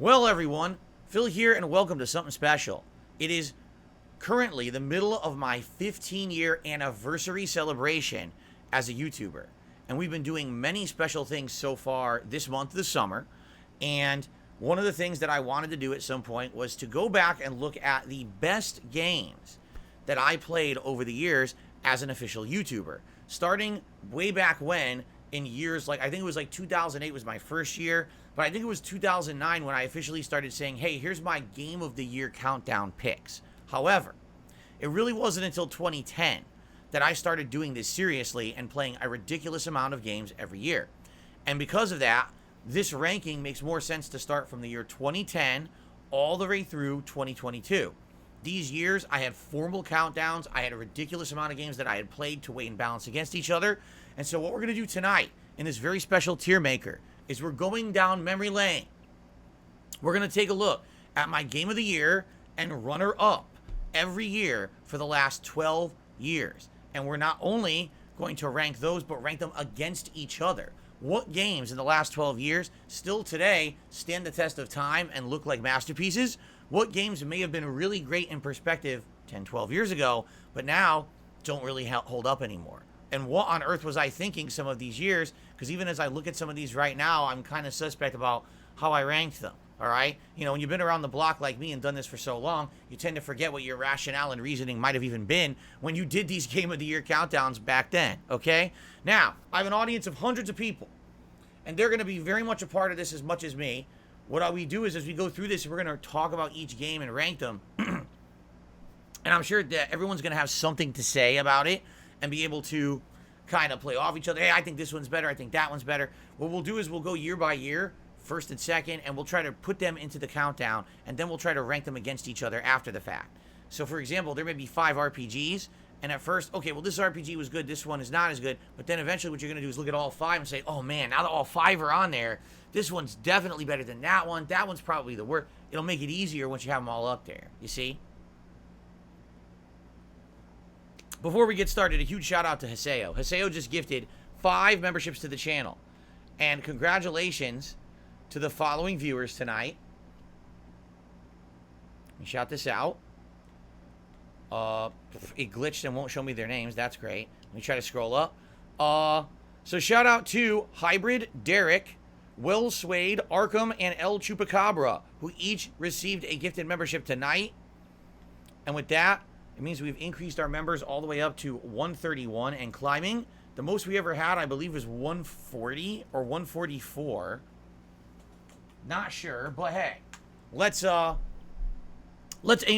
Well, everyone, Phil here, and welcome to something special. It is currently the middle of my 15-year anniversary celebration as a YouTuber, and we've been doing many special things so far this month, the summer, and one of the things that I wanted to do at some point was to go back and look at the best games that I played over the years as an official YouTuber, starting way back when in years like, I think it was like 2008 was my first year, but I think it was 2009 when I officially started saying, hey, here's my Game of the Year countdown picks. However, it really wasn't until 2010 that I started doing this seriously and playing a ridiculous amount of games every year. And because of that, this ranking makes more sense to start from the year 2010 all the way through 2022. These years, I had formal countdowns. I had a ridiculous amount of games that I had played to weigh and balance against each other. And so what we're going to do tonight in this very special Tiermaker is we're going down memory lane. We're going to take a look at my Game of the Year and runner-up every year for the last 12 years. And we're not only going to rank those, but rank them against each other. What games in the last 12 years still today stand the test of time and look like masterpieces? What games may have been really great in perspective 10, 12 years ago, but now don't really hold up anymore? And what on earth was I thinking some of these years? Because even as I look at some of these right now, I'm kind of suspect about how I ranked them, all right? You know, when you've been around the block like me and done this for so long, you tend to forget what your rationale and reasoning might have even been when you did these Game of the Year countdowns back then, okay? Now, I have an audience of hundreds of people, and they're going to be very much a part of this as much as me. What we do is as we go through this, we're going to talk about each game and rank them. And I'm sure that everyone's going to have something to say about it and be able to kind of play off each other. Hey, I think this one's better. I think that one's better. What we'll do is we'll go year by year, first and second, and we'll try to put them into the countdown, and then we'll try to rank them against each other after the fact. So, for example, there may be 5 RPGs, and at first, okay, well, this RPG was good, this one is not as good, but then eventually what you're going to do is look at all 5 and say, oh, man, now that all 5 are on there, this one's definitely better than that one's probably the worst. It'll make it easier once you have them all up there, you see? Before we get started, a huge shout out to Haseo. Haseo just gifted 5 memberships to the channel. And congratulations to the following viewers tonight. Let me shout this out. It glitched and won't show me their names. That's great. Let me try to scroll up. So shout out to Hybrid, Derek, Will Swade, Arkham, and El Chupacabra, who each received a gifted membership tonight. And with that, it means we've increased our members all the way up to 131 and climbing. The most we ever had, I believe, was 140 or 144. Not sure, but hey, let's aim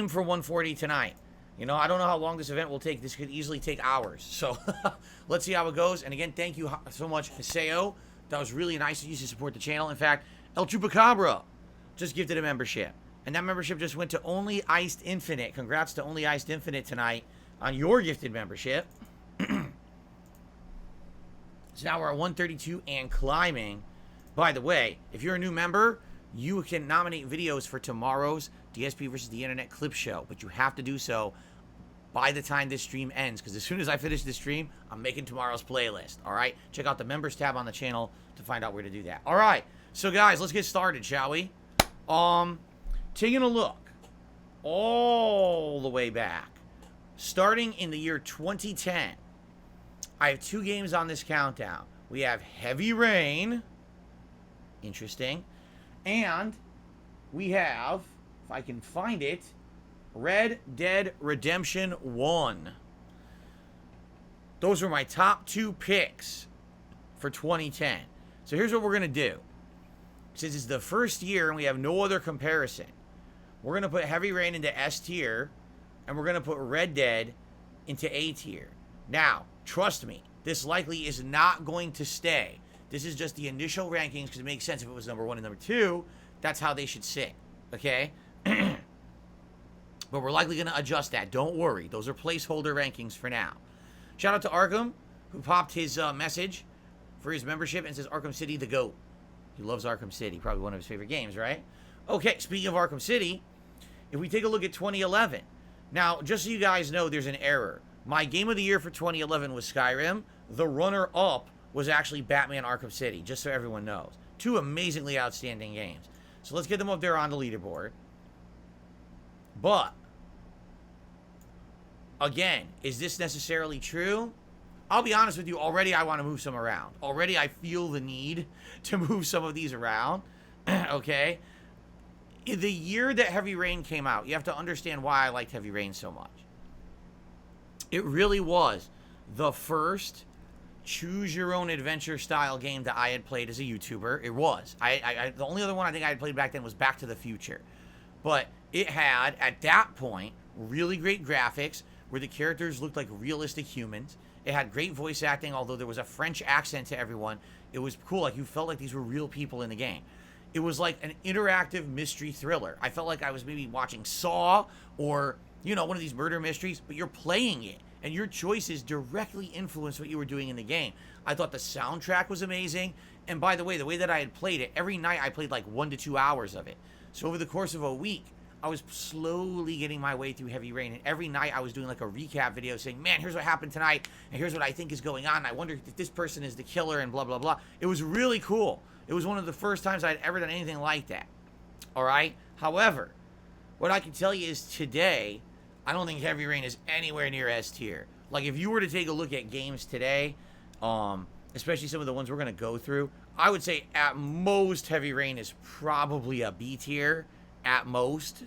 for 140 tonight. You know, I don't know how long this event will take. This could easily take hours. So let's see how it goes. And again, thank you so much, Haseo. That was really nice of you to support the channel. In fact, El Chupacabra just gifted a membership. And that membership just went to Only Iced Infinite. Congrats to Only Iced Infinite tonight on your gifted membership. So now we're at 132 and climbing. By the way, if you're a new member, you can nominate videos for tomorrow's DSP versus the Internet clip show. But you have to do so by the time this stream ends. Because as soon as I finish this stream, I'm making tomorrow's playlist. All right? Check out the members tab on the channel to find out where to do that. All right. So, guys, let's get started, shall we? Taking a look all the way back, starting in the year 2010, I have 2 games on this countdown. We have Heavy Rain, interesting, and we have, if I can find it, Red Dead Redemption 1. Those were my top 2 picks for 2010. So here's what we're going to do. Since it's the first year and we have no other comparison, we're going to put Heavy Rain into S tier, and we're going to put Red Dead into A tier. Now, trust me, this likely is not going to stay. This is just the initial rankings because it makes sense if it was number 1 and number 2. That's how they should sit, okay? But we're likely going to adjust that. Don't worry. Those are placeholder rankings for now. Shout out to Arkham, who popped his message for his membership and says Arkham City the GOAT. He loves Arkham City. Probably one of his favorite games, right? Okay, speaking of Arkham City, if we take a look at 2011. Now, just so you guys know, there's an error. My Game of the Year for 2011 was Skyrim. The runner-up was actually Batman Arkham City, just so everyone knows. 2 amazingly outstanding games. So let's get them up there on the leaderboard. But, again, is this necessarily true? I'll be honest with you, already I want to move some around. Already I feel the need to move some of these around. Okay? In the year that Heavy Rain came out, you have to understand why I liked Heavy Rain so much. It really was the first choose-your-own-adventure style game that I had played as a YouTuber. It was. The only other one I think I had played back then was Back to the Future. But it had, at that point, really great graphics where the characters looked like realistic humans. It had great voice acting, although there was a French accent to everyone. It was cool. Like, you felt like these were real people in the game. It was like an interactive mystery thriller. I felt like I was maybe watching Saw or, you know, one of these murder mysteries, but you're playing it. And your choices directly influence what you were doing in the game. I thought the soundtrack was amazing. And by the way that I had played it, every night I played like 1 to 2 hours of it. So over the course of a week, I was slowly getting my way through Heavy Rain. And every night I was doing like a recap video saying, man, here's what happened tonight. And here's what I think is going on. And I wonder if this person is the killer and blah, blah, blah. It was really cool. It was one of the first times I'd ever done anything like that. All right? However, what I can tell you is today, I don't think Heavy Rain is anywhere near S tier. Like, if you were to take a look at games today, especially some of the ones we're going to go through, I would say at most Heavy Rain is probably a B tier. At most.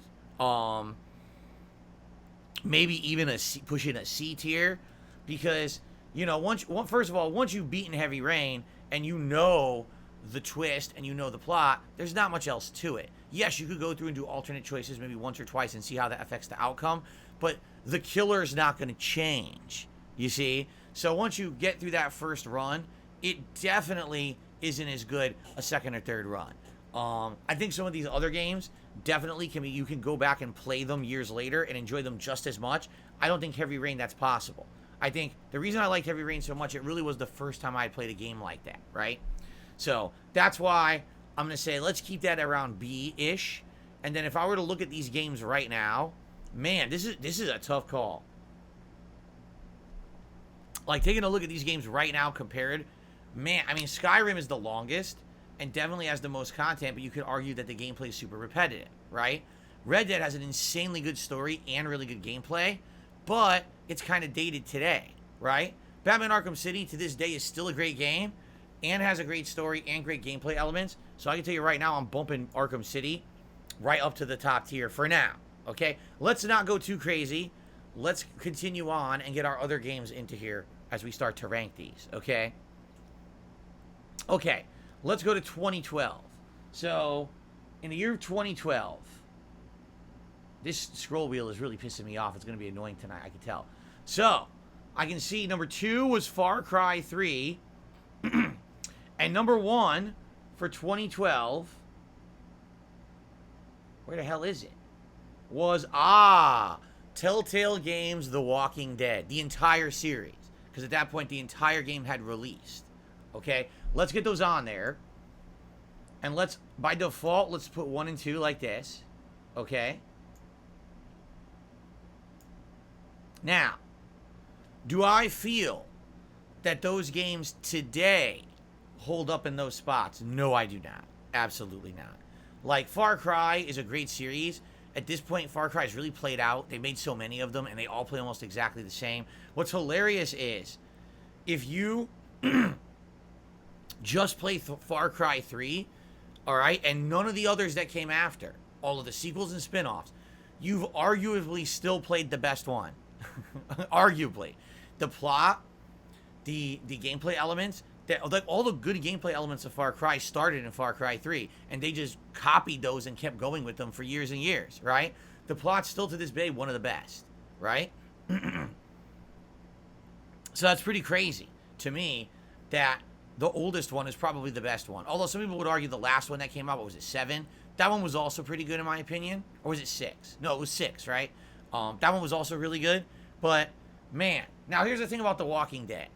Maybe even a C, pushing a C tier. Because, you know, first of all, once you've beaten Heavy Rain and you know the twist and you know the plot, there's not much else to it. Yes, you could go through and do alternate choices maybe once or twice and see how that affects the outcome, but the killer is not going to change, you see? So once you get through that first run, it definitely isn't as good a second or third run. I think some of these other games definitely can be, you can go back and play them years later and enjoy them just as much. I don't think Heavy Rain that's possible. I think the reason I liked Heavy Rain so much, it really was the first time I had played a game like that, right? So that's why I'm going to say let's keep that around B-ish. And then if I were to look at these games right now, man, this is a tough call. Like, taking a look at these games right now compared, man, I mean, Skyrim is the longest and definitely has the most content, but you could argue that the gameplay is super repetitive, right? Red Dead has an insanely good story and really good gameplay, but it's kind of dated today, right? Batman Arkham City to this day is still a great game and has a great story and great gameplay elements. So I can tell you right now, I'm bumping Arkham City right up to the top tier for now, okay? Let's not go too crazy. Let's continue on and get our other games into here as we start to rank these, okay? Okay, let's go to 2012. So, in the year of 2012, this scroll wheel is really pissing me off. It's going to be annoying tonight, I can tell. So, I can see number 2 was Far Cry 3. And number 1 for 2012, where the hell is it? Was, Telltale Games The Walking Dead. The entire series. Because at that point, the entire game had released. Okay? Let's get those on there. And let's, by default, let's put 1 and 2 like this. Okay? Now, do I feel that those games today hold up in those spots? No, I do not. Absolutely not. Like, Far Cry is a great series. At this point, Far Cry is really played out. They made so many of them, and they all play almost exactly the same. What's hilarious is, if you just play Far Cry 3, all right, and none of the others that came after, all of the sequels and spin-offs, you've arguably still played the best one. Arguably. The plot, the gameplay elements, like all the good gameplay elements of Far Cry started in Far Cry 3, and they just copied those and kept going with them for years and years, right? The plot's still to this day one of the best, right? So that's pretty crazy to me that the oldest one is probably the best one. Although some people would argue the last one that came out, what was it, 7? That one was also pretty good in my opinion. Or was it 6? No, it was 6, right? That one was also really good. But, man, now here's the thing about The Walking Dead.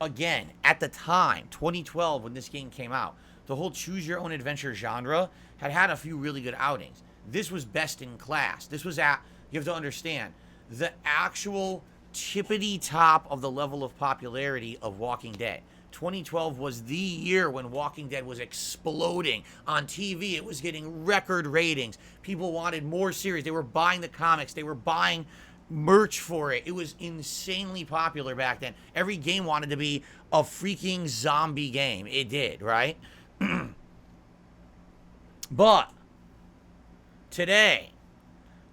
Again, at the time, 2012, when this game came out, the whole choose-your-own-adventure genre had a few really good outings. This was best in class. This was at, you have to understand, the actual tippity top of the level of popularity of Walking Dead. 2012 was the year when Walking Dead was exploding on TV. It was getting record ratings. People wanted more series. They were buying the comics. They were buying merch for it. It was insanely popular back then. Every game wanted to be a freaking zombie game. It did, right? But today,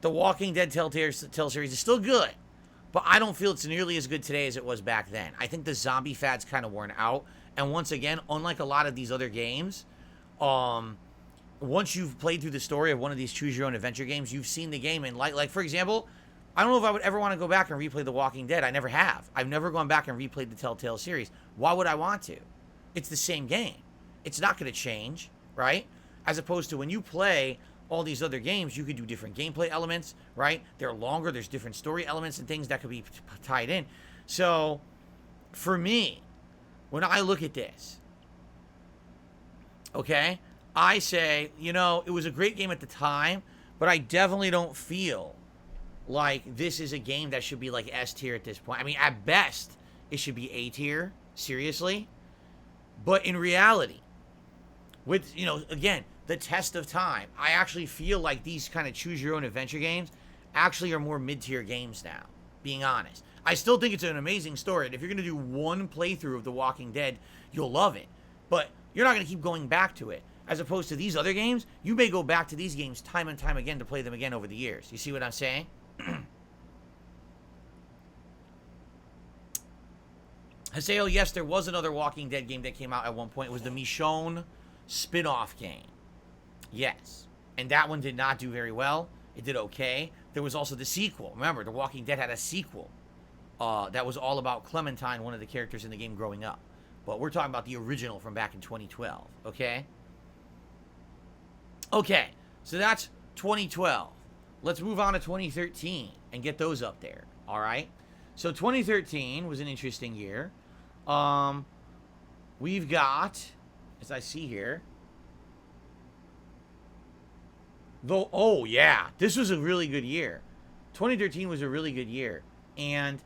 the Walking Dead Telltale series is still good, but I don't feel it's nearly as good today as it was back then. I think the zombie fad's kind of worn out. And once again, unlike a lot of these other games, once you've played through the story of one of these choose-your-own-adventure games, you've seen the game. And like for example, I don't know if I would ever want to go back and replay The Walking Dead. I never have. I've never gone back and replayed the Telltale series. Why would I want to? It's the same game. It's not going to change, right? As opposed to when you play all these other games, you could do different gameplay elements, right? They're longer. There's different story elements and things that could be tied in. So, for me, when I look at this, okay, I say, you know, it was a great game at the time, but I definitely don't feel like this is a game that should be like S tier at this point. I mean, at best, it should be A tier, seriously. But in reality, with, you know, again, the test of time, I actually feel like these kind of choose-your-own-adventure games actually are more mid-tier games now, being honest. I still think it's an amazing story, and if you're going to do one playthrough of The Walking Dead, you'll love it. But you're not going to keep going back to it. As opposed to these other games, you may go back to these games time and time again to play them again over the years. You see what I'm saying? Haseo, yes, there was another Walking Dead game that came out at one point. It was the Michonne spin-off game. Yes. And that one did not do very well. It did okay. There was also the sequel. Remember, The Walking Dead had a sequel that was all about Clementine, one of the characters in the game growing up. But we're talking about the original from back in 2012, okay? Okay, so that's 2012. Let's move on to 2013 and get those up there, all right? So 2013 was an interesting year. We've got, as I see here, oh yeah, this was a really good year. 2013 was a really good year. And,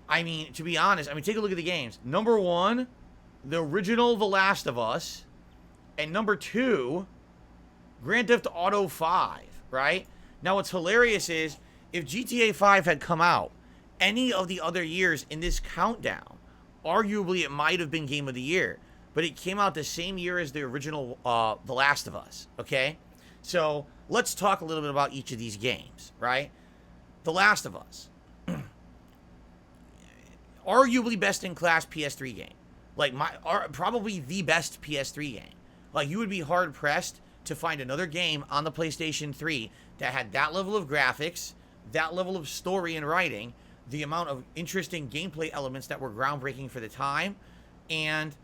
I mean, to be honest, take a look at the games. Number one, the original The Last of Us. And number two, Grand Theft Auto 5, right? Now, what's hilarious is, if GTA 5 had come out any of the other years in this countdown, arguably it might have been Game of the Year. But it came out the same year as the original The Last of Us, okay? So, let's talk a little bit about each of these games, right? The Last of Us. Arguably best-in-class PS3 game. Like, probably the best PS3 game. Like, you would be hard-pressed to find another game on the PlayStation 3 that had that level of graphics, that level of story and writing, the amount of interesting gameplay elements that were groundbreaking for the time, and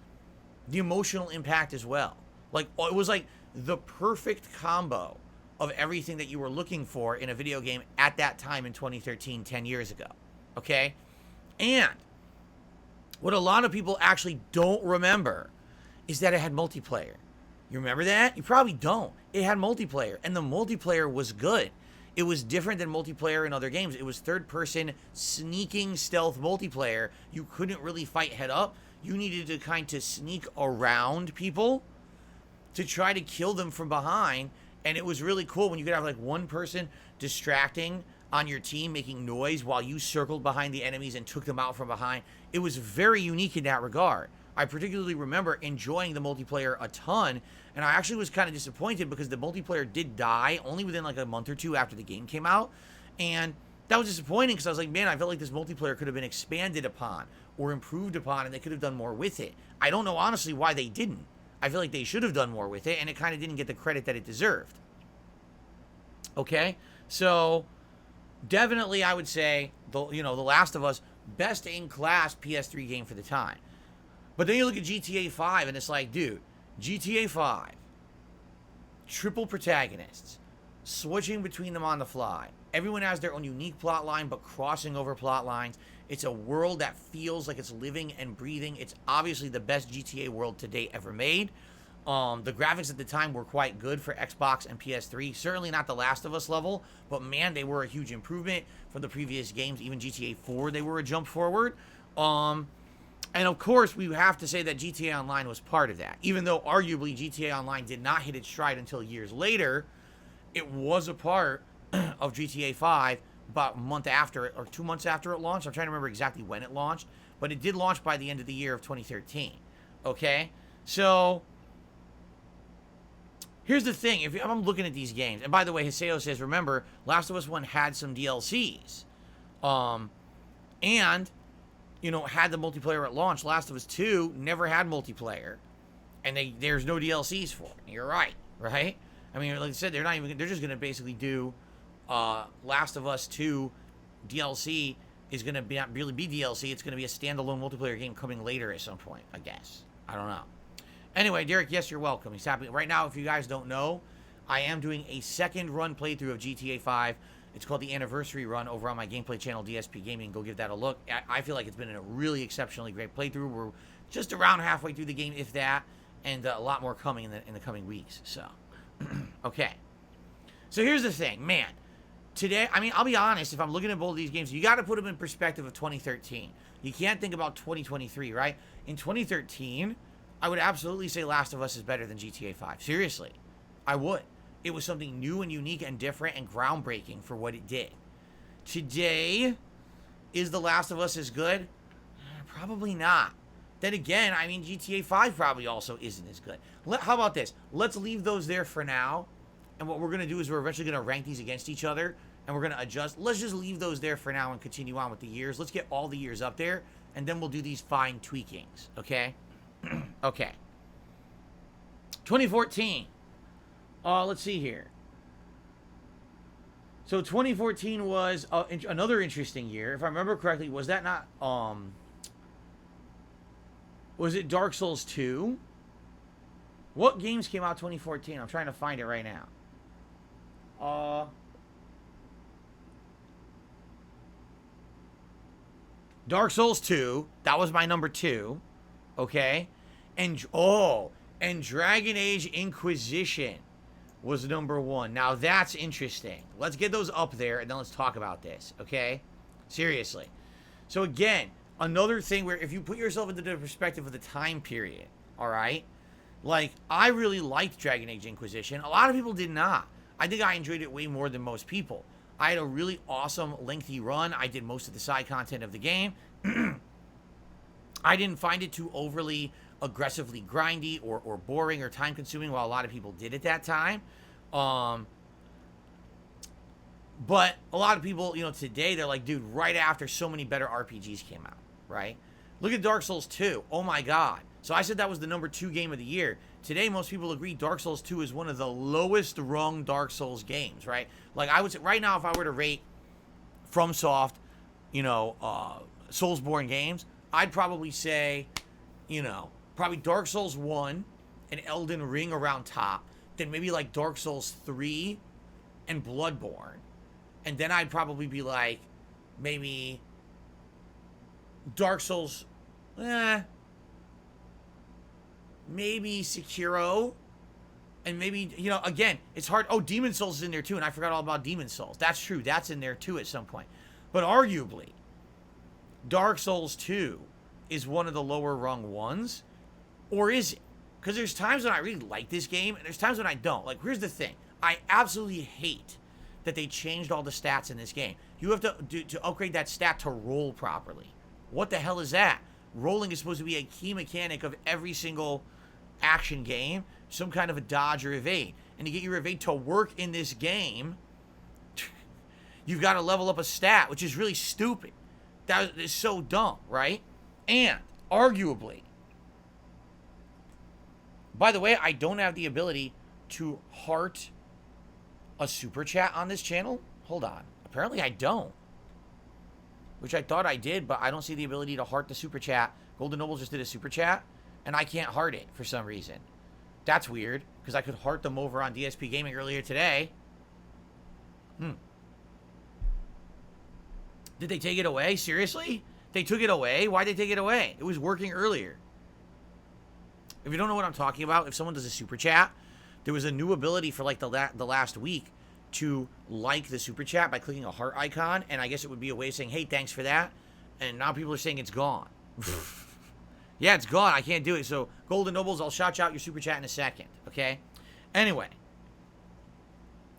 the emotional impact as well. Like, it was like the perfect combo of everything that you were looking for in a video game at that time in 2013, 10 years ago. Okay? And what a lot of people actually don't remember is that it had multiplayer. You remember that? You probably don't. It had multiplayer, and the multiplayer was good. It was different than multiplayer in other games. It was third-person, sneaking stealth multiplayer. You couldn't really fight head-up. You needed to kind of sneak around people to try to kill them from behind, and it was really cool when you could have, like, one person distracting on your team, making noise while you circled behind the enemies and took them out from behind. It was very unique in that regard. I particularly remember enjoying the multiplayer a ton, and I actually was kind of disappointed because the multiplayer did die only within like a month or two after the game came out, and that was disappointing because I was like, man, I felt like this multiplayer could have been expanded upon or improved upon, and they could have done more with it. I don't know honestly why they didn't. I feel like they should have done more with it, and it kind of didn't get the credit that it deserved. Okay, so definitely I would say The Last of Us, best in class PS3 game for the time. But then you look at GTA 5 and it's like, dude, GTA 5, triple protagonists, switching between them on the fly. Everyone has their own unique plot line, but crossing over plot lines. It's a world that feels like it's living and breathing. It's obviously the best GTA world to date ever made. The graphics at the time were quite good for Xbox and PS3. Certainly not The Last of Us level, but man, they were a huge improvement from the previous games. Even GTA 4, they were a jump forward. And of course, we have to say that GTA Online was part of that. Even though arguably GTA Online did not hit its stride until years later, it was a part of GTA 5 about a month after it, or 2 months after it launched. I'm trying to remember exactly when it launched, but it did launch by the end of the year of 2013. Okay? So, here's the thing. If I'm looking at these games, and by the way, Hiseo says, remember, Last of Us 1 had some DLCs. And, you know, had the multiplayer at launch. Last of Us 2 never had multiplayer. And there's no DLCs for it. You're right, right? I mean, like I said, they're just going to basically do Last of Us 2 DLC is going to not really be DLC. It's going to be a standalone multiplayer game coming later at some point, I guess. I don't know. Anyway, Derek, yes, you're welcome. He's happy. Right now, if you guys don't know, I am doing a second run playthrough of GTA 5. It's called the Anniversary Run over on my gameplay channel, DSP Gaming. Go give that a look. I feel like it's been a really exceptionally great playthrough. We're just around halfway through the game, if that, and a lot more coming in the coming weeks. So, okay. So here's the thing, man. Today, I mean, I'll be honest, if I'm looking at both of these games, you got to put them in perspective of 2013. You can't think about 2023, right? In 2013, I would absolutely say Last of Us is better than GTA 5. Seriously. I would. It was something new and unique and different and groundbreaking for what it did. Today, is The Last of Us as good? Probably not. Then again, I mean, GTA 5 probably also isn't as good. How about this? Let's leave those there for now. And what we're going to do is we're eventually going to rank these against each other. And we're going to adjust. Let's just leave those there for now and continue on with the years. Let's get all the years up there. And then we'll do these fine tweakings. Okay? Okay. 2014. Let's see here. So 2014 was another interesting year. If I remember correctly, was that not... was it Dark Souls 2? What games came out 2014? I'm trying to find it right now. Dark Souls 2. That was my number 2. Okay? And Dragon Age Inquisition was number 1. Now that's interesting. Let's get those up there and then let's talk about this. Okay? Seriously. So again, another thing where if you put yourself into the perspective of the time period, alright? Like, I really liked Dragon Age Inquisition. A lot of people did not. I think I enjoyed it way more than most people. I had a really awesome, lengthy run. I did most of the side content of the game. I didn't find it too overly aggressively grindy or boring or time-consuming, while a lot of people did at that time. But a lot of people, you know, today, they're like, dude, right after so many better RPGs came out, right? Look at Dark Souls 2. Oh, my God. So I said that was the number 2 game of the year. Today, most people agree Dark Souls 2 is one of the lowest rung Dark Souls games, right? Like, I would say, right now, if I were to rate FromSoft, you know, Soulsborne games, I'd probably say, you know, probably Dark Souls 1 and Elden Ring around top. Then maybe, like, Dark Souls 3 and Bloodborne. And then I'd probably be like, maybe Dark Souls, maybe Sekiro, and maybe, you know, again, it's hard. Oh, Demon Souls is in there too, and I forgot all about Demon Souls. That's true. That's in there too at some point. But arguably, Dark Souls 2 is one of the lower rung ones, or is it? Because there's times when I really like this game, and there's times when I don't. Like, here's the thing. I absolutely hate that they changed all the stats in this game. You have to upgrade that stat to roll properly. What the hell is that? Rolling is supposed to be a key mechanic of every single action game, some kind of a dodge or evade. And to get your evade to work in this game, you've got to level up a stat, which is really stupid. That is so dumb, right? And, arguably, by the way, I don't have the ability to heart a super chat on this channel. Hold on. Apparently I don't. Which I thought I did, but I don't see the ability to heart the super chat. Golden Noble just did a super chat, and I can't heart it for some reason. That's weird, because I could heart them over on DSP Gaming earlier today. Did they take it away? Seriously? They took it away? Why'd they take it away? It was working earlier. If you don't know what I'm talking about, if someone does a super chat, there was a new ability for like the last week to like the super chat by clicking a heart icon, and I guess it would be a way of saying, hey, thanks for that. And now people are saying it's gone. Yeah, it's gone. I can't do it. So, Golden Nobles, I'll shout you out your super chat in a second. Okay? Anyway.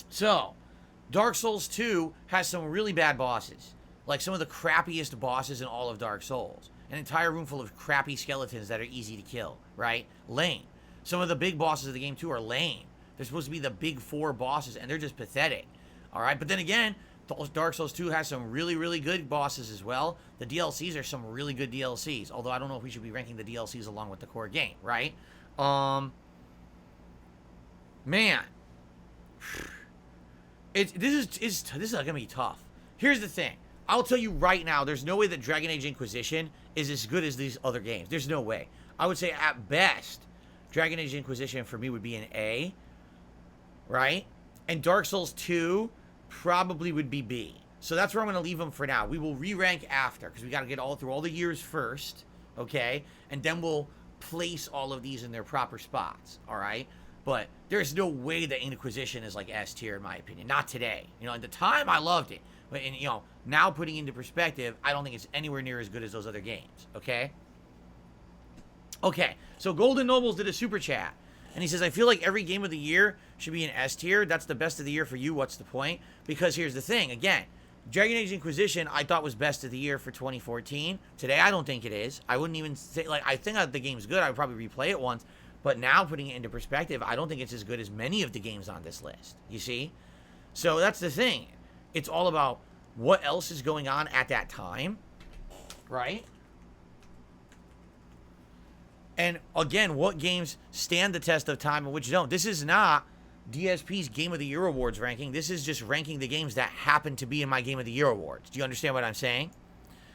So, Dark Souls 2 has some really bad bosses. Like some of the crappiest bosses in all of Dark Souls. An entire room full of crappy skeletons that are easy to kill, right? Lame. Some of the big bosses of the game, too, are lame. They're supposed to be the big 4 bosses, and they're just pathetic. All right? But then again, Dark Souls 2 has some really, really good bosses as well. The DLCs are some really good DLCs. Although I don't know if we should be ranking the DLCs along with the core game, right? Man. This is going to be tough. Here's the thing. I'll tell you right now, there's no way that Dragon Age Inquisition is as good as these other games. There's no way. I would say at best, Dragon Age Inquisition for me would be an A, right? And Dark Souls 2 probably would be B. So that's where I'm going to leave them for now. We will re-rank after, because we got to get all through all the years first, okay? And then we'll place all of these in their proper spots, all right? But there's no way that Inquisition is like S tier, in my opinion. Not today. You know, at the time, I loved it. But, you know, now putting into perspective, I don't think it's anywhere near as good as those other games, okay? Okay, so Golden Nobles did a super chat. And he says, I feel like every game of the year should be an S tier. That's the best of the year for you. What's the point? Because here's the thing. Again, Dragon Age Inquisition I thought was best of the year for 2014. Today, I don't think it is. I wouldn't even say, like, I think the game's good. I would probably replay it once. But now, putting it into perspective, I don't think it's as good as many of the games on this list. You see? So that's the thing. It's all about what else is going on at that time. Right? And again, what games stand the test of time and which don't. This is not DSP's Game of the Year Awards ranking. This is just ranking the games that happen to be in my Game of the Year Awards. Do you understand what I'm saying?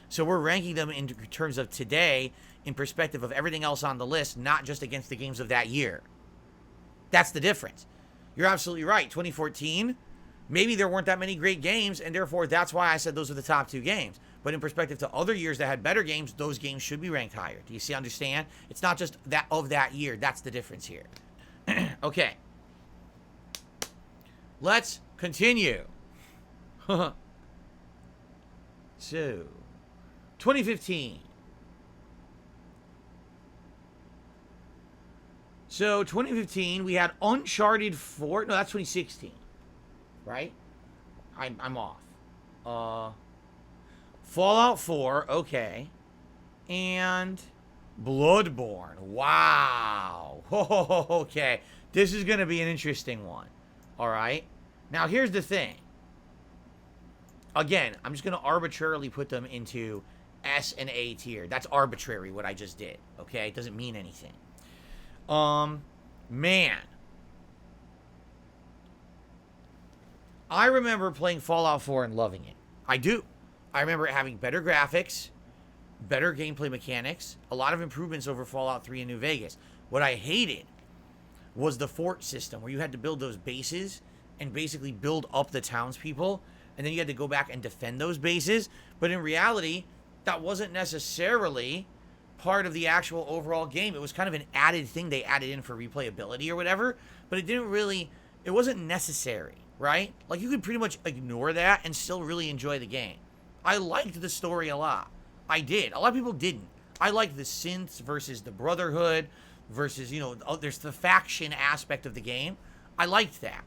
So we're ranking them in terms of today, in perspective of everything else on the list, not just against the games of that year. That's the difference. You're absolutely right. 2014, maybe there weren't that many great games, and therefore that's why I said those are the top 2 games. But in perspective to other years that had better games, those games should be ranked higher. Do you see, understand? It's not just that of that year. That's the difference here. Okay. Let's continue. So, 2015. So, 2015, we had Uncharted 4. No, that's 2016. Right? I'm off. Fallout 4, okay. And Bloodborne. Wow. Okay. This is going to be an interesting one. All right? Now, here's the thing. Again, I'm just going to arbitrarily put them into S and A tier. That's arbitrary, what I just did. Okay? It doesn't mean anything. Man. I remember playing Fallout 4 and loving it. I do. I remember it having better graphics, better gameplay mechanics, a lot of improvements over Fallout 3 and New Vegas. What I hated was the fort system, where you had to build those bases and basically build up the townspeople, and then you had to go back and defend those bases. But in reality, that wasn't necessarily part of the actual overall game. It was kind of an added thing they added in for replayability or whatever, but it wasn't necessary, right? Like, you could pretty much ignore that and still really enjoy the game. I liked the story a lot. I did. A lot of people didn't. I liked the synths versus the Brotherhood versus, you know, there's the faction aspect of the game. I liked that.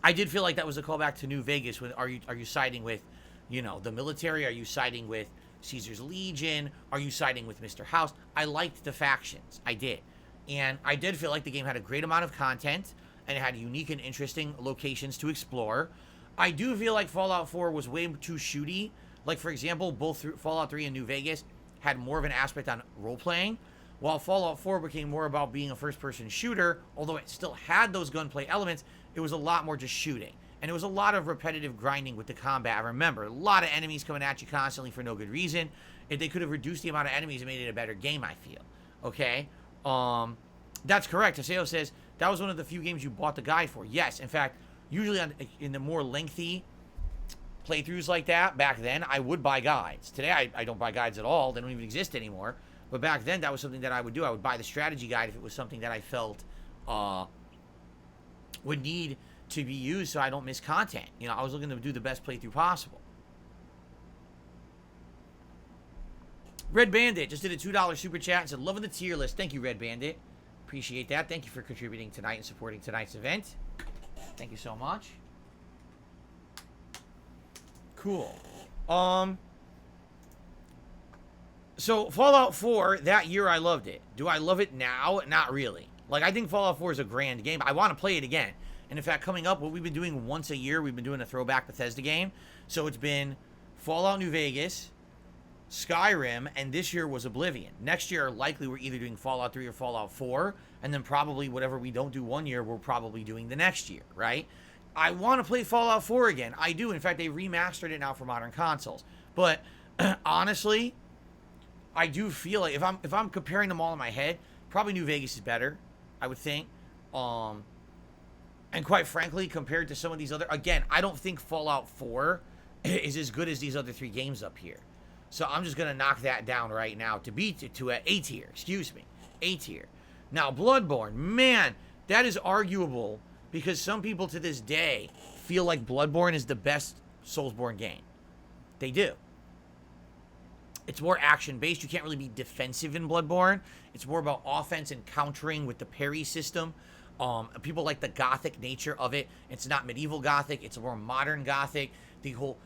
I did feel like that was a callback to New Vegas. When are you siding with, you know, the military? Are you siding with Caesar's Legion? Are you siding with Mr. House? I liked the factions. I did. And I did feel like the game had a great amount of content and it had unique and interesting locations to explore. I do feel like Fallout 4 was way too shooty. Like, for example, both Fallout 3 and New Vegas had more of an aspect on role-playing, while Fallout 4 became more about being a first-person shooter. Although it still had those gunplay elements, it was a lot more just shooting. And it was a lot of repetitive grinding with the combat. I remember a lot of enemies coming at you constantly for no good reason. If they could have reduced the amount of enemies and made it a better game, I feel. Okay? That's correct. Haseo says, that was one of the few games you bought the guide for. Yes, in fact, usually in the more lengthy playthroughs like that, back then, I would buy guides. Today, I don't buy guides at all. They don't even exist anymore. But back then, that was something that I would do. I would buy the strategy guide if it was something that I felt would need to be used so I don't miss content. You know, I was looking to do the best playthrough possible. Red Bandit just did a $2 super chat and said, loving the tier list. Thank you, Red Bandit. Appreciate that. Thank you for contributing tonight and supporting tonight's event. Thank you so much. Cool. So Fallout 4, that year I loved it. Do I love it now? Not really. Like, I think Fallout 4 is a grand game. I want to play it again. And in fact, coming up, what we've been doing once a year, we've been doing a throwback Bethesda game. So it's been Fallout New Vegas, Skyrim, and this year was Oblivion. Next year, likely we're either doing Fallout 3 or Fallout 4, and then probably whatever we don't do one year, we're probably doing the next year, right? I want to play Fallout 4 again. I do. In fact, they remastered it now for modern consoles. But honestly, I do feel like if I'm comparing them all in my head, probably New Vegas is better, I would think. And quite frankly, compared to some of these other, again, I don't think Fallout 4 is as good as these other 3 games up here. So I'm just going to knock that down right now to A tier, excuse me, A tier. Now, Bloodborne, man, that is arguable because some people to this day feel like Bloodborne is the best Soulsborne game. They do. It's more action-based. You can't really be defensive in Bloodborne. It's more about offense and countering with the parry system. People like the gothic nature of it. It's not medieval gothic. It's more modern gothic. The whole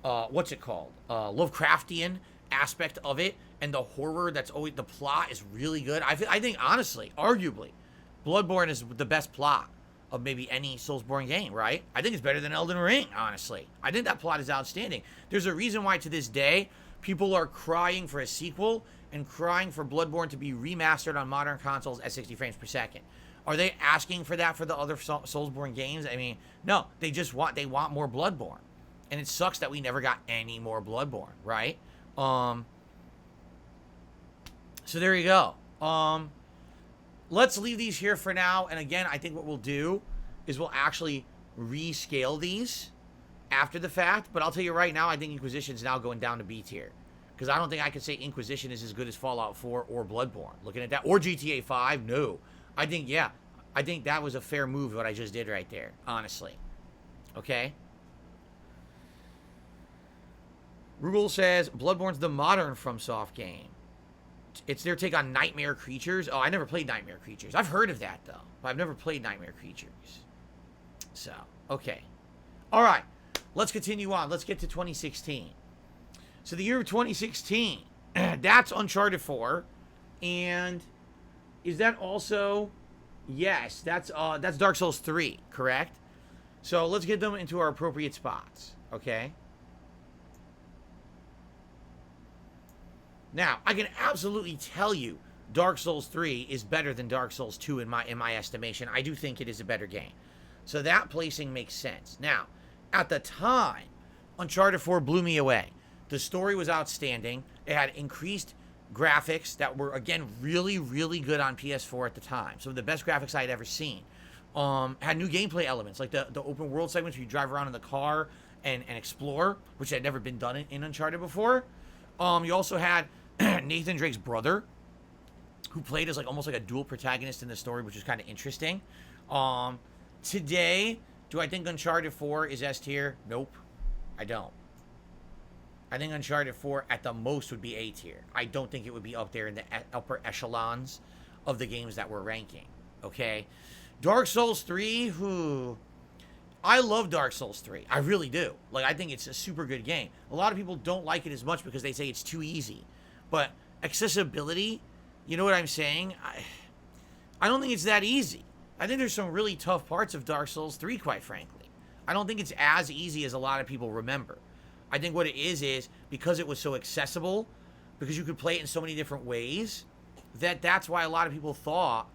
what's it called? Lovecraftian aspect of it, and the horror that's always, the plot is really good. I think, honestly, arguably, Bloodborne is the best plot of maybe any Soulsborne game, right? I think it's better than Elden Ring, honestly. I think that plot is outstanding. There's a reason why, to this day, people are crying for a sequel and crying for Bloodborne to be remastered on modern consoles at 60 frames per second. Are they asking for that for the other Soulsborne games? I mean, no. They want more Bloodborne. And it sucks that we never got any more Bloodborne, right? So there you go. Let's leave these here for now. And again, I think what we'll do is we'll actually rescale these after the fact. But I'll tell you right now, I think Inquisition's now going down to B tier. Because I don't think I could say Inquisition is as good as Fallout 4 or Bloodborne. Looking at that. Or GTA 5, no. I think that was a fair move, what I just did right there, honestly. Okay? Rugal says, Bloodborne's the modern FromSoft game. It's their take on Nightmare Creatures. Oh, I never played Nightmare Creatures. I've heard of that, though. But I've never played Nightmare Creatures. So, okay. All right. Let's continue on. Let's get to 2016. So, the year of 2016. That's Uncharted 4. And is that also... Yes, that's Dark Souls 3, correct? So, let's get them into our appropriate spots. Okay? Now, I can absolutely tell you Dark Souls 3 is better than Dark Souls 2 in my estimation. I do think it is a better game. So that placing makes sense. Now, at the time, Uncharted 4 blew me away. The story was outstanding. It had increased graphics that were, again, really, really good on PS4 at the time. Some of the best graphics I had ever seen. Had new gameplay elements, like the open world segments where you drive around in the car and explore, which had never been done in Uncharted before. You also had Nathan Drake's brother, who played as almost like a dual protagonist in the story, which is kind of interesting. Today, do I think Uncharted 4 is S tier? Nope, I don't. I think Uncharted 4 at the most would be A tier. I don't think it would be up there in the upper echelons of the games that we're ranking. Okay, Dark Souls 3, I love Dark Souls 3. I really do. I think it's a super good game. A lot of people don't like it as much because they say it's too easy. But accessibility, you know what I'm saying? I don't think it's that easy. I think there's some really tough parts of Dark Souls 3, quite frankly. I don't think it's as easy as a lot of people remember. I think what it is because it was so accessible, because you could play it in so many different ways, that's why a lot of people thought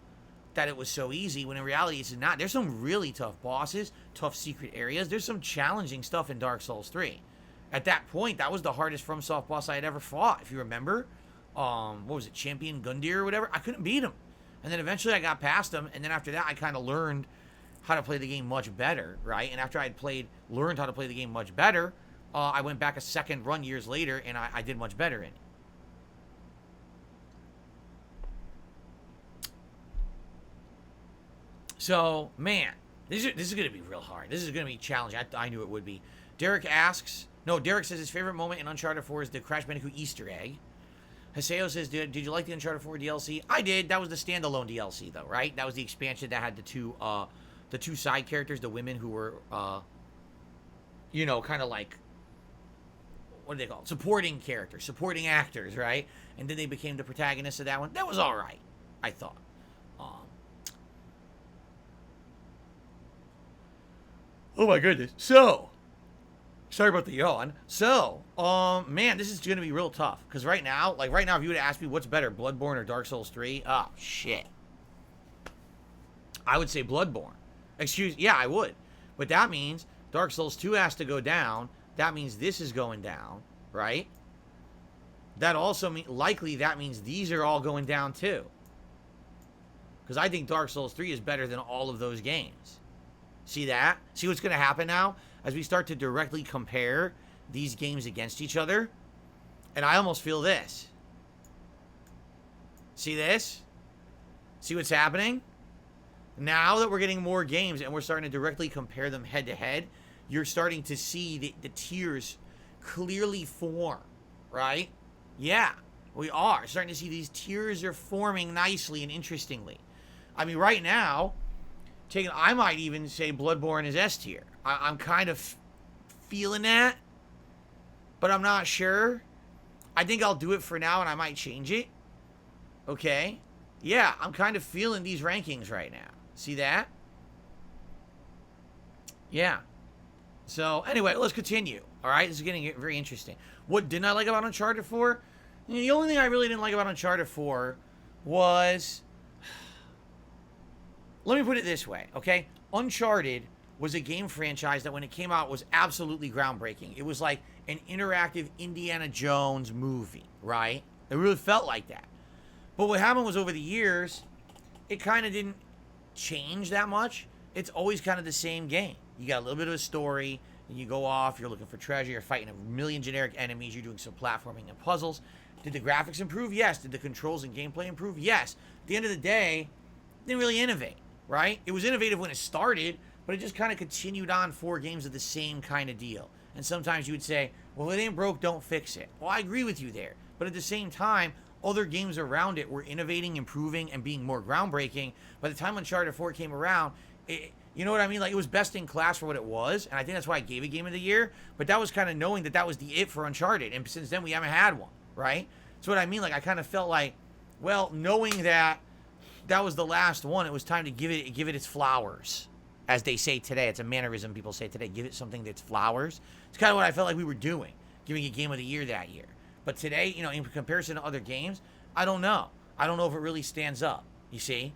that it was so easy, when in reality it's not. There's some really tough bosses, tough secret areas. There's some challenging stuff in Dark Souls 3. At that point, that was the hardest FromSoft boss I had ever fought, if you remember. What was it, Champion Gundyr or whatever? I couldn't beat him. And then eventually I got past him, and then after that I kind of learned how to play the game much better, right? And after I'd learned how to play the game much better, I went back a second run years later, and I did much better in it. So, man, this is going to be real hard. This is going to be challenging. I knew it would be. Derek asks, No, Derek says his favorite moment in Uncharted 4 is the Crash Bandicoot Easter egg. Haseo says, did you like the Uncharted 4 DLC? I did. That was the standalone DLC, though, right? That was the expansion that had the two side characters, the women who were, kind of like, what do they call it? Supporting characters, supporting actors, right? And then they became the protagonists of that one. That was all right, I thought. Oh my goodness. So, sorry about the yawn. So, man, this is going to be real tough. Because right now, if you would ask me what's better, Bloodborne or Dark Souls 3, oh, shit. I would say Bloodborne. Yeah, I would. But that means Dark Souls 2 has to go down. That means this is going down, right? That also that means these are all going down too. Because I think Dark Souls 3 is better than all of those games. See that? See what's going to happen now? As we start to directly compare these games against each other. And I almost feel this. See this? See what's happening? Now that we're getting more games and we're starting to directly compare them head to head, you're starting to see the tiers clearly form, right? Yeah, we are starting to see these tiers are forming nicely and interestingly. I mean, right now, I might even say Bloodborne is S tier. I'm kind of feeling that, but I'm not sure. I think I'll do it for now, and I might change it. Okay? Yeah, I'm kind of feeling these rankings right now. See that? Yeah. So, anyway, let's continue. All right? This is getting very interesting. What didn't I like about Uncharted 4? The only thing I really didn't like about Uncharted 4 was... Let me put it this way, okay? Uncharted was a game franchise that when it came out was absolutely groundbreaking. It was like an interactive Indiana Jones movie, right? It really felt like that. But what happened was over the years, it kind of didn't change that much. It's always kind of the same game. You got a little bit of a story, and you go off, you're looking for treasure, you're fighting a million generic enemies, you're doing some platforming and puzzles. Did the graphics improve? Yes. Did the controls and gameplay improve? Yes. At the end of the day, it didn't really innovate, right? It was innovative when it started, but it just kind of continued on 4 games of the same kind of deal. And sometimes you would say, well, if it ain't broke, don't fix it. Well, I agree with you there. But at the same time, other games around it were innovating, improving, and being more groundbreaking. By the time Uncharted 4 came around, you know what I mean? Like, it was best in class for what it was, and I think that's why I gave it Game of the Year. But that was kind of knowing that was the it for Uncharted, and since then we haven't had one, right? So what I mean, like, I kind of felt like, well, knowing that was the last one, it was time to give it its flowers, as they say today. It's a mannerism people say today. Give it something that's flowers. It's kind of what I felt like we were doing, giving it Game of the Year that year. But today, in comparison to other games, I don't know. I don't know if it really stands up. You see?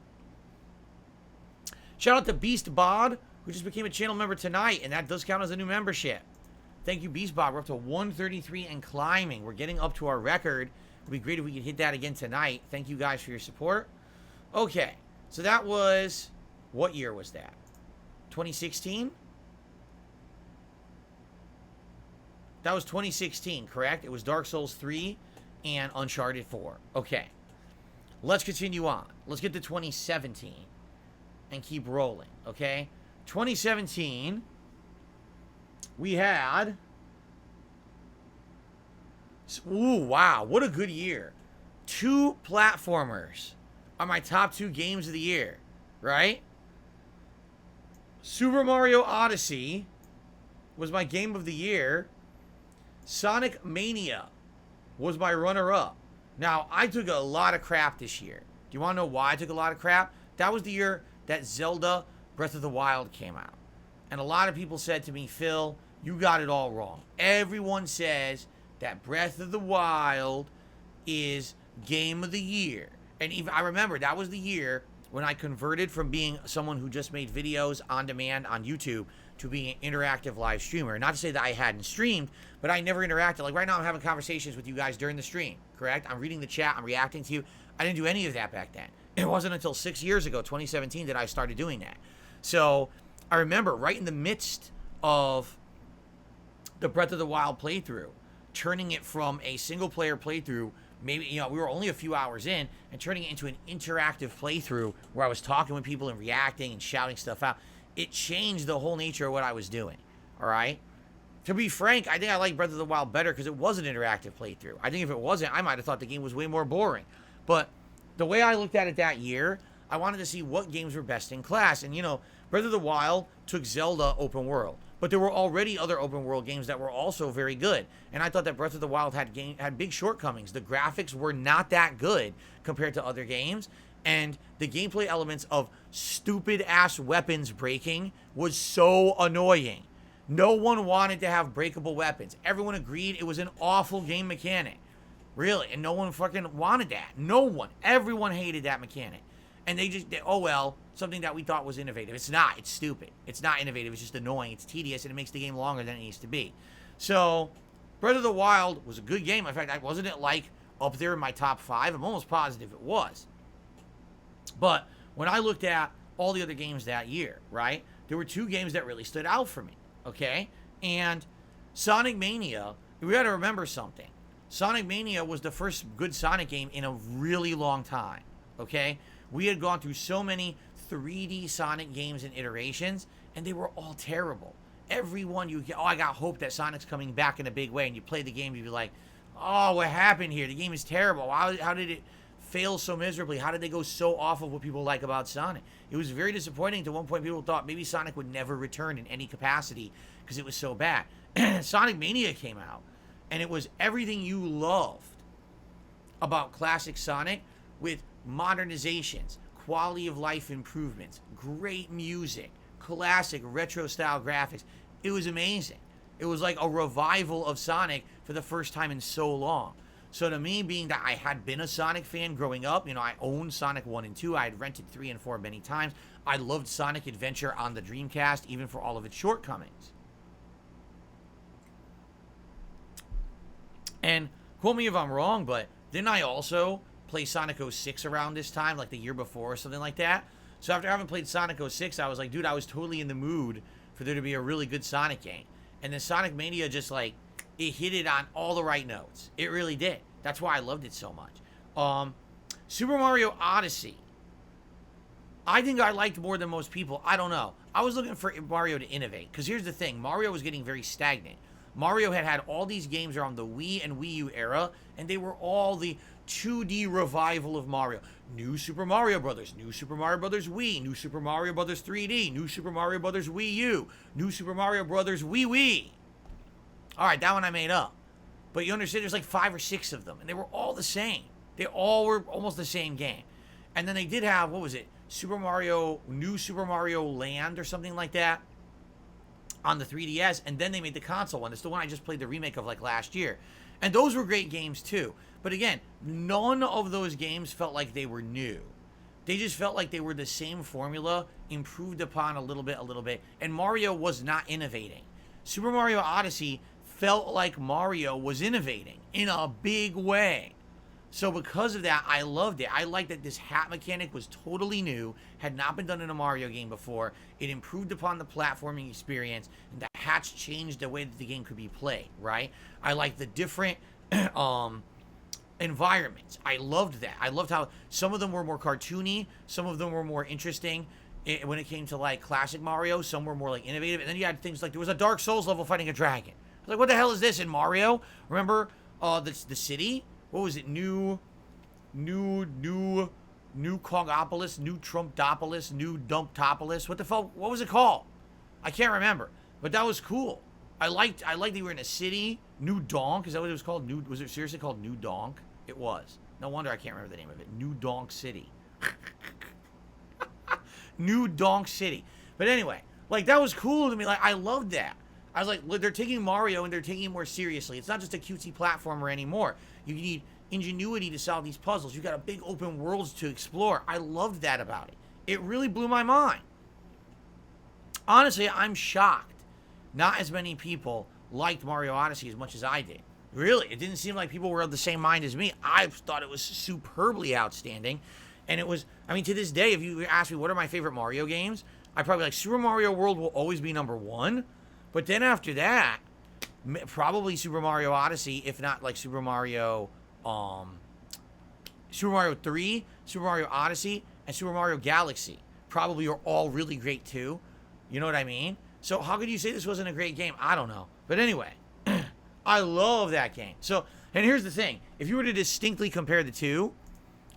Shout out to Beast Bod, who just became a channel member tonight, and that does count as a new membership. Thank you, Beast Bod. We're up to 133 and climbing. We're getting up to our record. It would be great if we could hit that again tonight. Thank you guys for your support. Okay, so that was... What year was that? 2016? That was 2016, correct? It was Dark Souls 3 and Uncharted 4. Okay. Let's continue on. Let's get to 2017 and keep rolling, okay? 2017, we had... Ooh, wow. What a good year. 2 platformers are my top 2 games of the year, right? Super Mario Odyssey was my game of the year. Sonic Mania was my runner-up. Now, I took a lot of crap this year. Do you want to know why I took a lot of crap? That was the year that Zelda Breath of the Wild came out. And a lot of people said to me, Phil, you got it all wrong. Everyone says that Breath of the Wild is game of the year. And even I remember that was the year when I converted from being someone who just made videos on demand on YouTube to being an interactive live streamer. Not to say that I hadn't streamed, but I never interacted. Like right now I'm having conversations with you guys during the stream, correct? I'm reading the chat, I'm reacting to you. I didn't do any of that back then. It wasn't until 6 years ago, 2017, that I started doing that. So I remember right in the midst of the Breath of the Wild playthrough, turning it from a single player playthrough, maybe, we were only a few hours in, and turning it into an interactive playthrough where I was talking with people and reacting and shouting stuff out. It changed the whole nature of what I was doing, all right? To be frank, I think I like Breath of the Wild better because it was an interactive playthrough. I think if it wasn't, I might have thought the game was way more boring. But the way I looked at it that year, I wanted to see what games were best in class. And, you know, Breath of the Wild took Zelda open world. But there were already other open world games that were also very good. And I thought that Breath of the Wild had big shortcomings. The graphics were not that good compared to other games. And the gameplay elements of stupid ass weapons breaking was so annoying. No one wanted to have breakable weapons. Everyone agreed it was an awful game mechanic. Really. And no one fucking wanted that. No one. Everyone hated that mechanic. And oh well, something that we thought was innovative. It's not. It's stupid. It's not innovative. It's just annoying. It's tedious, and it makes the game longer than it needs to be. So, Breath of the Wild was a good game. In fact, wasn't it like up there in my top 5? I'm almost positive it was. But when I looked at all the other games that year, right, there were 2 games that really stood out for me, okay? And Sonic Mania, we got to remember something. Sonic Mania was the first good Sonic game in a really long time, okay? We had gone through so many 3D Sonic games and iterations, and they were all terrible. Every one I got hope that Sonic's coming back in a big way, and you play the game, you'd be like, oh, what happened here? The game is terrible. How did it fail so miserably? How did they go so off of what people like about Sonic? It was very disappointing. To one point, people thought maybe Sonic would never return in any capacity because it was so bad. Sonic Mania came out, and it was everything you loved about classic Sonic with modernizations, quality of life improvements, great music, classic retro style graphics. It was amazing. It was like a revival of Sonic for the first time in so long. So to me, being that I had been a Sonic fan growing up, you know, I owned Sonic 1 and 2. I had rented 3 and 4 many times. I loved Sonic Adventure on the Dreamcast, even for all of its shortcomings. And quote me if I'm wrong, but didn't I also play Sonic 06 around this time, like the year before or something like that? So after having played Sonic 06, I was like, dude, I was totally in the mood for there to be a really good Sonic game. And then Sonic Mania just like, it hit it on all the right notes. It really did. That's why I loved it so much. Super Mario Odyssey, I think I liked more than most people. I don't know. I was looking for Mario to innovate. Because here's the thing. Mario was getting very stagnant. Mario had all these games around the Wii and Wii U era, and they were all the 2D revival of Mario. New Super Mario Brothers, New Super Mario Brothers Wii, New Super Mario Brothers 3D, New Super Mario Brothers Wii U, New Super Mario Brothers Wii. All right, that one I made up. But you understand there's like 5 or 6 of them, and they were all the same. They all were almost the same game. And then they did have, what was it? New Super Mario Land or something like that on the 3DS, and then they made the console one. It's the one I just played the remake of like last year. And those were great games too. But again, none of those games felt like they were new. They just felt like they were the same formula, improved upon a little bit, and Mario was not innovating. Super Mario Odyssey felt like Mario was innovating in a big way. So because of that, I loved it. I liked that this hat mechanic was totally new, had not been done in a Mario game before. It improved upon the platforming experience, and the hats changed the way that the game could be played, right? I liked the different environments. I loved that. I loved how some of them were more cartoony, some of them were more interesting. When it came to like classic Mario, some were more like innovative. And then you had things like there was a Dark Souls level fighting a dragon. I was like, what the hell is this in Mario? Remember the city? What was it? New Kongopolis, New Trumptopolis, New Dumptopolis. What the fuck? What was it called? I can't remember. But that was cool. I liked that you were in a city. New Donk. Is that what it was called? Was it seriously called New Donk? It was. No wonder I can't remember the name of it. New Donk City. New Donk City. But anyway, like that was cool to me. Like I loved that. I was like, they're taking Mario and they're taking it more seriously. It's not just a cutesy platformer anymore. You need ingenuity to solve these puzzles. You got a big open world to explore. I loved that about it. It really blew my mind. Honestly, I'm shocked. Not as many people liked Mario Odyssey as much as I did. Really, it didn't seem like people were of the same mind as me. I thought it was superbly outstanding. And it was, I mean, to this day, if you ask me what are my favorite Mario games, I'd probably like Super Mario World will always be number 1. But then after that, probably Super Mario Odyssey, if not like Super Mario 3, Super Mario Odyssey, and Super Mario Galaxy probably are all really great too. You know what I mean? So how could you say this wasn't a great game? I don't know. But anyway, I love that game. So, and here's the thing. If you were to distinctly compare the two,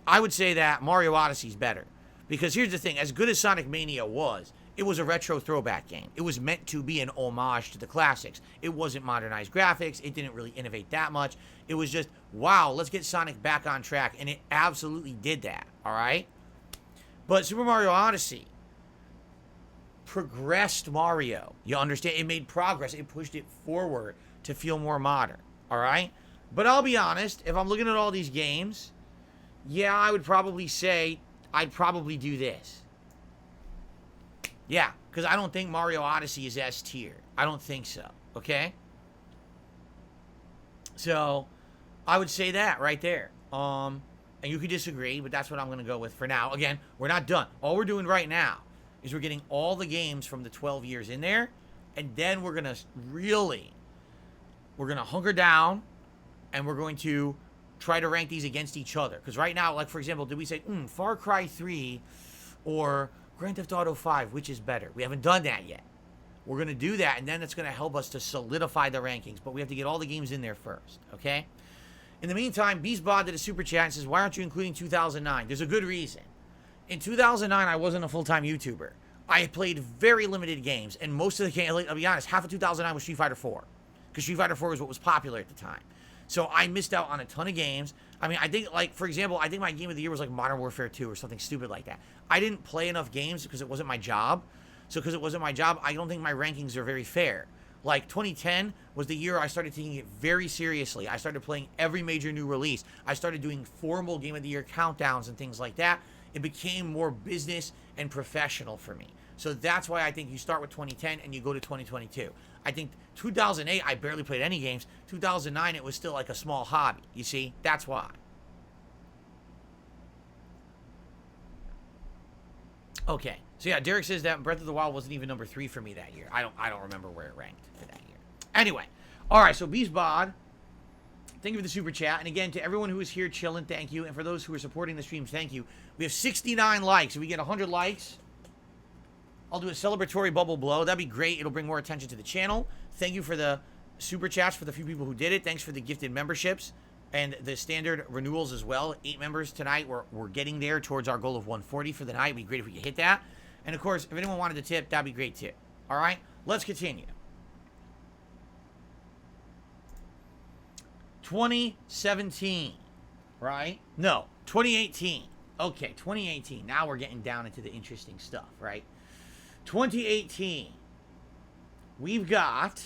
I would say that Mario Odyssey is better. Because here's the thing. As good as Sonic Mania was, it was a retro throwback game. It was meant to be an homage to the classics. It wasn't modernized graphics. It didn't really innovate that much. It was just, wow, let's get Sonic back on track. And it absolutely did that, all right? But Super Mario Odyssey progressed Mario. You understand? It made progress. It pushed it forward to feel more modern, all right? But I'll be honest, if I'm looking at all these games, yeah, I would probably say I'd probably do this. Yeah, because I don't think Mario Odyssey is S tier. I don't think so, okay? So, I would say that right there. And you could disagree, but that's what I'm going to go with for now. Again, we're not done. All we're doing right now is we're getting all the games from the 12 years in there, and then we're going to we're going to hunker down, and we're going to try to rank these against each other. Because right now, like for example, did we say, Far Cry 3 or Grand Theft Auto 5, which is better? We haven't done that yet. We're going to do that, and then that's going to help us to solidify the rankings. But we have to get all the games in there first, okay? In the meantime, Beastbot did a super chat and says, why aren't you including 2009? There's a good reason. In 2009, I wasn't a full-time YouTuber. I played very limited games, and most of the games, I'll be honest, half of 2009 was Street Fighter 4. Because Street Fighter 4 was what was popular at the time. So I missed out on a ton of games. I mean, I think, like, for example, I think my game of the year was like Modern Warfare 2 or something stupid like that. I didn't play enough games because it wasn't my job. So because it wasn't my job, I don't think my rankings are very fair. Like, 2010 was the year I started taking it very seriously. I started playing every major new release. I started doing formal Game of the Year countdowns and things like that. It became more business and professional for me. So that's why I think you start with 2010 and you go to 2022. I think 2008, I barely played any games. 2009, it was still like a small hobby. You see? That's why. Okay. So yeah, Derek says that Breath of the Wild wasn't even number 3 for me that year. I don't remember where it ranked for that year. Anyway. All right, so Beastbod, thank you for the super chat. And again, to everyone who is here chilling, thank you. And for those who are supporting the streams, thank you. We have 69 likes. If we get 100 likes, I'll do a celebratory bubble blow. That'd be great. It'll bring more attention to the channel. Thank you for the super chats for the few people who did it. Thanks for the gifted memberships and the standard renewals as well. 8 members tonight. We're getting there towards our goal of 140 for the night. It'd be great if we could hit that. And of course, if anyone wanted to tip, that'd be great too. All right, let's continue. 2017, right? No, 2018. Okay, 2018. Now we're getting down into the interesting stuff, right? 2018. We've got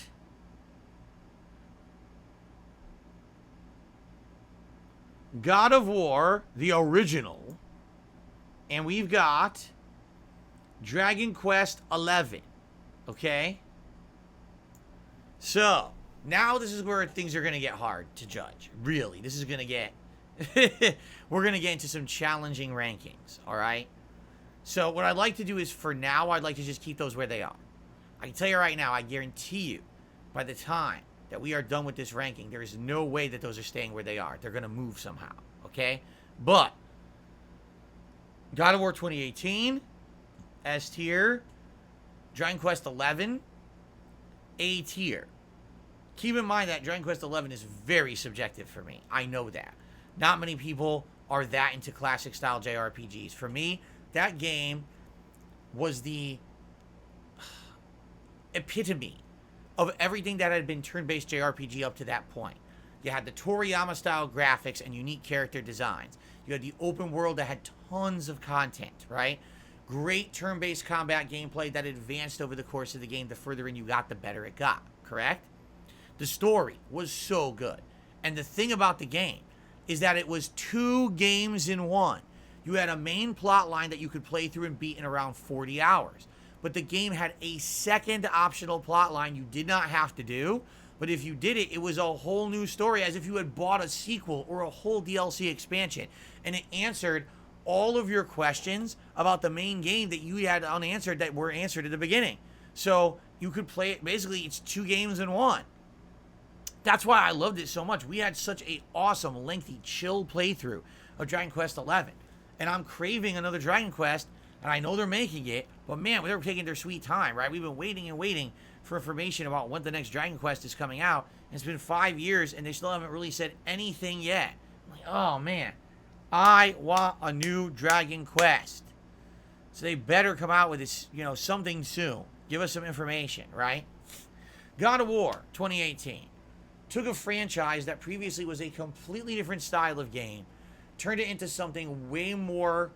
God of War, the original, and we've got Dragon Quest 11. Okay? So, now this is where things are going to get hard to judge. Really, this is going to get we're going to get into some challenging rankings, all right? So, what I'd like to do is, for now, I'd like to just keep those where they are. I can tell you right now, I guarantee you, by the time that we are done with this ranking, there is no way that those are staying where they are. They're going to move somehow, okay? But, God of War 2018, S tier, Dragon Quest 11, A tier. Keep in mind that Dragon Quest 11 is very subjective for me. I know that. Not many people are that into classic style JRPGs. For me, that game was the epitome of everything that had been turn-based JRPG up to that point. You had the Toriyama-style graphics and unique character designs. You had the open world that had tons of content, right? Great turn-based combat gameplay that advanced over the course of the game. The further in you got, the better it got, correct? The story was so good. And the thing about the game is that it was 2 games in one. You had a main plot line that you could play through and beat in around 40 hours. But the game had a second optional plot line you did not have to do. But if you did it, it was a whole new story, as if you had bought a sequel or a whole DLC expansion. And it answered all of your questions about the main game that you had unanswered that were answered at the beginning. So you could play it, basically it's 2 games in one. That's why I loved it so much. We had such a awesome, lengthy, chill playthrough of Dragon Quest 11. And I'm craving another Dragon Quest And I know they're making it, but man, they're taking their sweet time, right? We've been waiting and waiting for information about when the next Dragon Quest is coming out. And it's been 5 years, and they still haven't really said anything yet. I'm like, oh man, I want a new Dragon Quest. So they better come out with this, something soon. Give us some information, right? God of War 2018 took a franchise that previously was a completely different style of game, turned it into something way more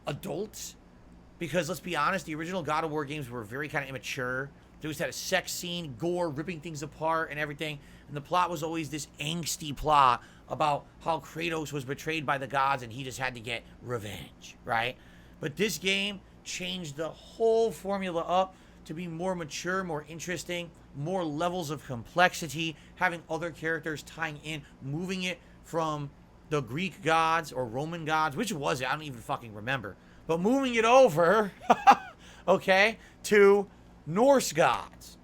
adult. Because let's be honest, the original God of War games were very kind of immature. They always had a sex scene, gore, ripping things apart and everything. And the plot was always this angsty plot about how Kratos was betrayed by the gods and he just had to get revenge, right? But this game changed the whole formula up to be more mature, more interesting, more levels of complexity, having other characters tying in, moving it from the Greek gods or Roman gods, which was it? I don't even fucking remember. But moving it over, okay, to Norse gods.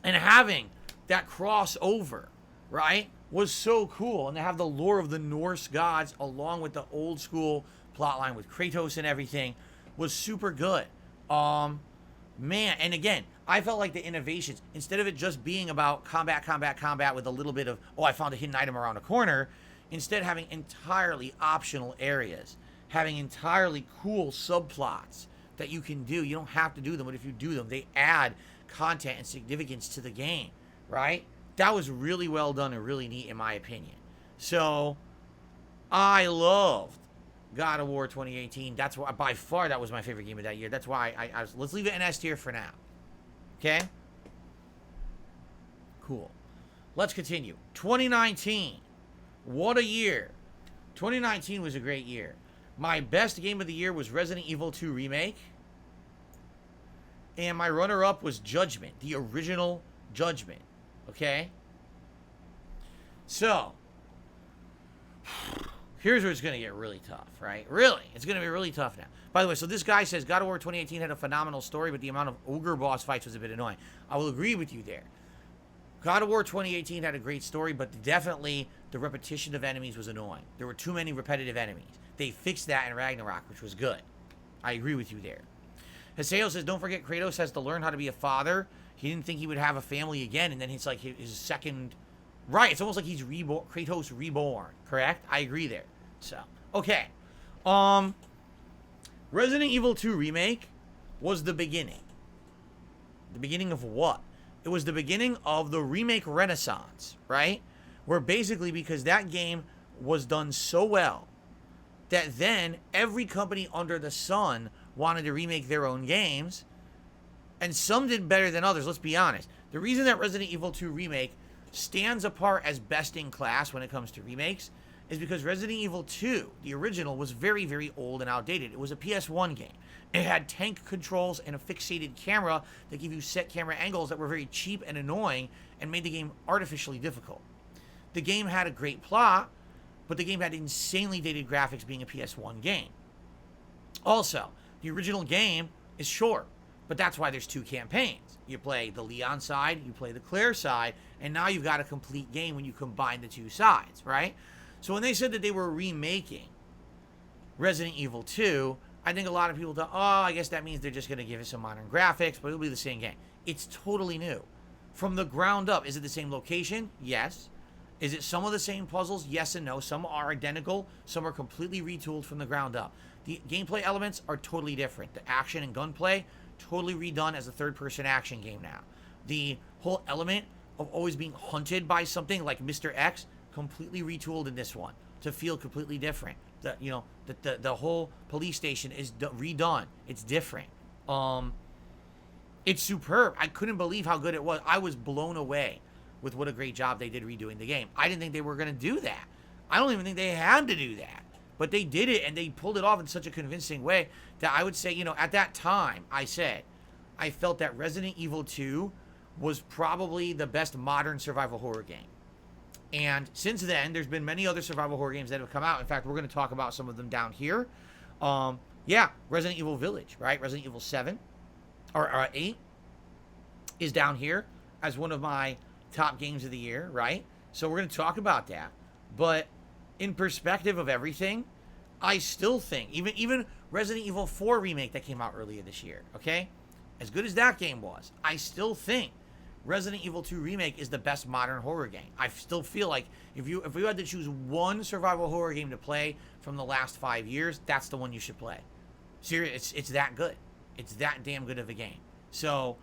And having that crossover, right, was so cool. And to have the lore of the Norse gods along with the old school plotline with Kratos and everything was super good. Man, and again, I felt like the innovations, instead of it just being about combat with a little bit of, oh, I found a hidden item around a corner, instead having entirely optional areas, having entirely cool subplots that you can do. You don't have to do them, but if you do them, they add content and significance to the game, right? That was really well done and really neat in my opinion. So, I loved God of War 2018. That's why, by far, that was my favorite game of that year. That's why I was, let's leave it in S tier for now. Okay? Cool. Let's continue. 2019. What a year. 2019 was a great year. My best game of the year was Resident Evil 2 Remake. And my runner-up was Judgment, the original Judgment. Okay? So, here's where it's going to get really tough, right? Really, it's going to be really tough now. By the way, so this guy says God of War 2018 had a phenomenal story, but the amount of ogre boss fights was a bit annoying. I will agree with you there. God of War 2018 had a great story, but definitely the repetition of enemies was annoying. There were too many repetitive enemies. They fixed that in Ragnarok, which was good. I agree with you there. Haseo says, don't forget Kratos has to learn how to be a father. He didn't think he would have a family again, and then it's like his second... Right, it's almost like he's Kratos reborn, correct? I agree there. So, okay. Resident Evil 2 Remake was the beginning. The beginning of what? It was the beginning of the remake renaissance, right? Where basically, because that game was done so well, that then every company under the sun wanted to remake their own games, and some did better than others, let's be honest. The reason that Resident Evil 2 Remake stands apart as best in class when it comes to remakes is because Resident Evil 2, the original, was very, very old and outdated. It was a PS1 game. It had tank controls and a fixated camera that gave you set camera angles that were very cheap and annoying and made the game artificially difficult. The game had a great plot, but the game had insanely dated graphics being a PS1 game. Also, the original game is short, but that's why there's two campaigns. You play the Leon side, you play the Claire side, and now you've got a complete game when you combine the two sides, right? So when they said that they were remaking Resident Evil 2, I think a lot of people thought, oh, I guess that means they're just going to give it some modern graphics, but it'll be the same game. It's totally new. From the ground up, is it the same location? Yes. Is it some of the same puzzles? Yes and no. Some are identical. Some are completely retooled from the ground up. The gameplay elements are totally different. The action and gunplay, totally redone as a third-person action game now. The whole element of always being hunted by something like Mr. X, completely retooled in this one to feel completely different. The whole police station is redone. It's different. It's superb. I couldn't believe how good it was. I was blown away with what a great job they did redoing the game. I didn't think they were going to do that. I don't even think they had to do that. But they did it, and they pulled it off in such a convincing way that I would say, at that time, I felt that Resident Evil 2 was probably the best modern survival horror game. And since then, there's been many other survival horror games that have come out. In fact, we're going to talk about some of them down here. Resident Evil Village, right? Resident Evil 7 or 8 is down here as one of my top games of the year, right? So we're going to talk about that. But in perspective of everything, I still think, even Resident Evil 4 remake that came out earlier this year, okay? As good as that game was, I still think Resident Evil 2 Remake is the best modern horror game. I still feel like if you had to choose one survival horror game to play from the last 5 years, that's the one you should play. Seriously, it's that good. It's that damn good of a game. So,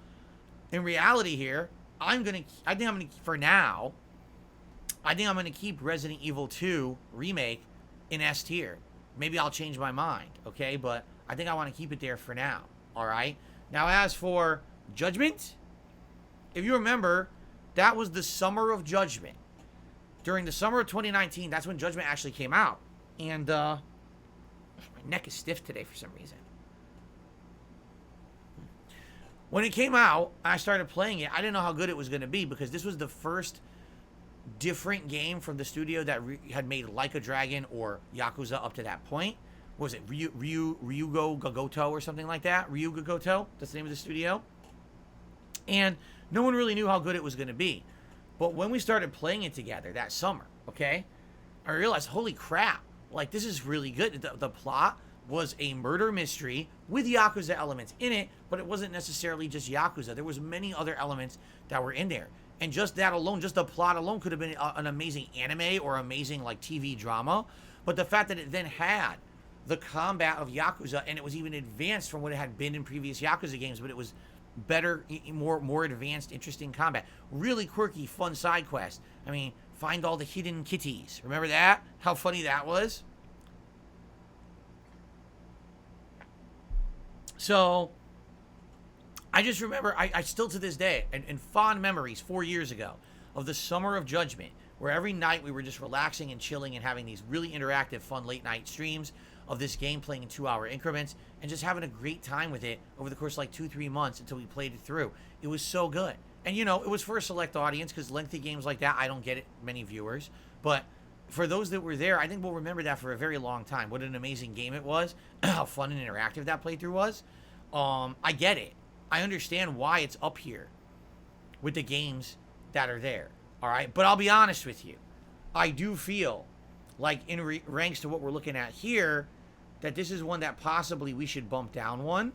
in reality here, I think I'm gonna for now, I think I'm gonna keep Resident Evil 2 Remake in S tier. Maybe I'll change my mind, okay? But I think I want to keep it there for now. All right. Now, as for Judgment, if you remember, that was the summer of Judgment. During the summer of 2019, that's when Judgment actually came out. And my neck is stiff today for some reason. When it came out, I started playing it. I didn't know how good it was going to be because this was the first different game from the studio that had made Like a Dragon or Yakuza up to that point. What was it? Ryugo Gogoto or something like that? Ryuga Goto? That's the name of the studio. And no one really knew how good it was going to be. But when we started playing it together that summer, okay, I realized, holy crap, like, this is really good. The plot was a murder mystery with Yakuza elements in it, but it wasn't necessarily just Yakuza. There was many other elements that were in there. And just that alone, just the plot alone could have been an amazing anime or amazing, like, TV drama. But the fact that it then had the combat of Yakuza, and it was even advanced from what it had been in previous Yakuza games, but it was better, more advanced, interesting combat. Really quirky, fun side quest. I mean, find all the hidden kitties. Remember that? How funny that was? So, I just remember, I still to this day, and fond memories 4 years ago, of the summer of Judgment, where every night we were just relaxing and chilling and having these really interactive, fun late night streams of this game playing in 2-hour increments and just having a great time with it over the course of like 2-3 months until we played it through. It was so good. And you know, it was for a select audience because lengthy games like that, I don't get it many viewers. But for those that were there, I think we'll remember that for a very long time. What an amazing game it was. How fun and interactive that playthrough was. I get it. I understand why it's up here with the games that are there. All right. But I'll be honest with you. I do feel like in ranks to what we're looking at here, that this is one that possibly we should bump down one.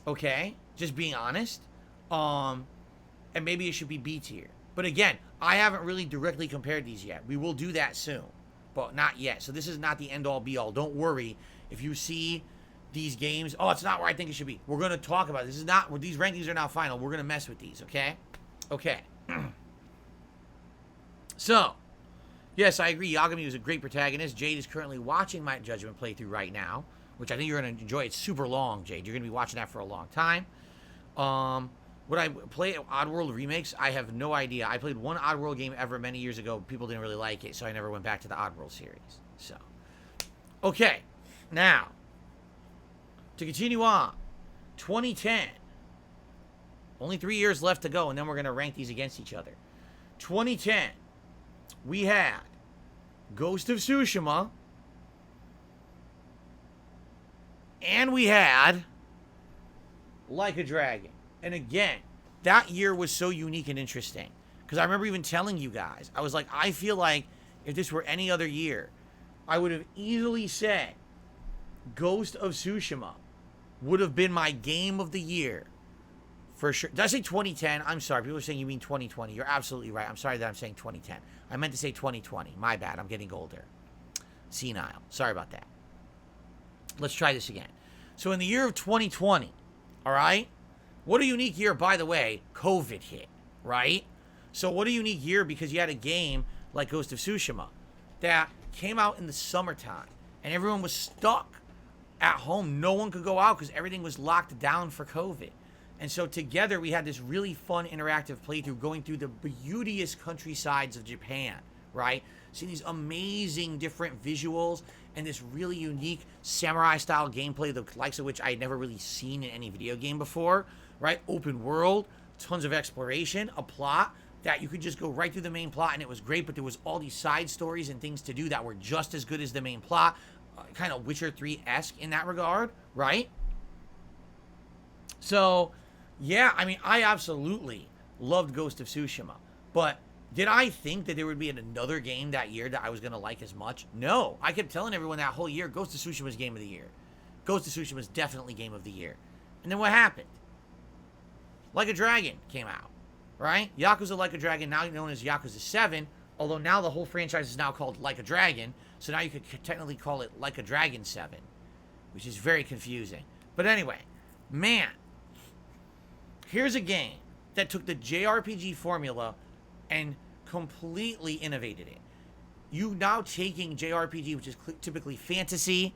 Okay. Just being honest. And maybe it should be B tier. But again, I haven't really directly compared these yet. We will do that soon. But not yet. So this is not the end all be all. Don't worry if you see these games. Oh, it's not where I think it should be. We're going to talk about it. This is not, these rankings are not final. We're going to mess with these. Okay. Okay. So, yes, I agree. Yagami was a great protagonist. Jade is currently watching my Judgment playthrough right now, which I think you're going to enjoy. It's super long, Jade. You're going to be watching that for a long time. Would I play Oddworld remakes? I have no idea. I played one Oddworld game ever many years ago. People didn't really like it, so I never went back to the Oddworld series. So, okay. Now, to continue on, 2010. Only 3 years left to go, and then we're going to rank these against each other. 2010. We had Ghost of Tsushima, and we had Like a Dragon. And again, that year was so unique and interesting. Because I remember even telling you guys, I was like, I feel like if this were any other year, I would have easily said Ghost of Tsushima would have been my game of the year. For sure. Did I say 2010? I'm sorry. People are saying you mean 2020. You're absolutely right. I'm sorry that I'm saying 2010. I meant to say 2020. My bad. I'm getting older. Senile. Sorry about that. Let's try this again. So in the year of 2020, all right? What a unique year, by the way. COVID hit, right? So what a unique year because you had a game like Ghost of Tsushima that came out in the summertime and everyone was stuck at home. No one could go out because everything was locked down for COVID. And so together we had this really fun interactive playthrough going through the beauteous countrysides of Japan, right? Seeing these amazing different visuals and this really unique samurai-style gameplay, the likes of which I had never really seen in any video game before, right? Open world, tons of exploration, a plot that you could just go right through the main plot and it was great, but there was all these side stories and things to do that were just as good as the main plot, kind of Witcher 3-esque in that regard, right? So, yeah, I mean, I absolutely loved Ghost of Tsushima, but did I think that there would be another game that year that I was going to like as much? No. I kept telling everyone that whole year, Ghost of Tsushima was game of the year. Ghost of Tsushima is definitely Game of the Year. And then what happened? Like a Dragon came out, right? Yakuza Like a Dragon, now known as Yakuza 7, although now the whole franchise is now called Like a Dragon, so now you could technically call it Like a Dragon 7, which is very confusing. But anyway, man, here's a game that took the JRPG formula and completely innovated it. You now taking JRPG, which is typically fantasy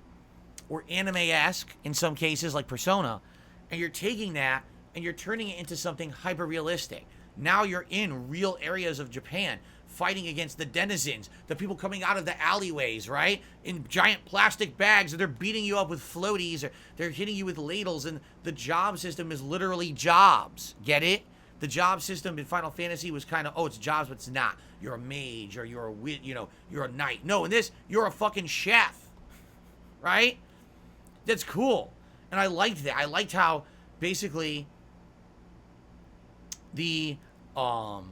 or anime-esque in some cases, like Persona, and you're taking that and you're turning it into something hyper-realistic. Now you're in real areas of Japan, fighting against the denizens, the people coming out of the alleyways, right? In giant plastic bags, and they're beating you up with floaties, or they're hitting you with ladles, and the job system is literally jobs. Get it? The job system in Final Fantasy was kind of, oh, it's jobs, but it's not. You're a mage, or you're a you're a knight. No, in this, you're a fucking chef, right? That's cool. And I liked that. I liked how basically the whole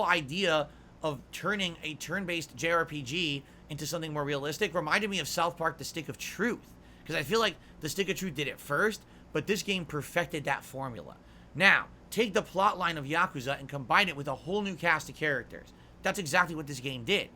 idea of turning a turn-based JRPG into something more realistic reminded me of South Park: The Stick of Truth, because I feel like The Stick of Truth did it first, but this game perfected that formula. Now, take the plot line of Yakuza and combine it with a whole new cast of characters. That's exactly what this game did.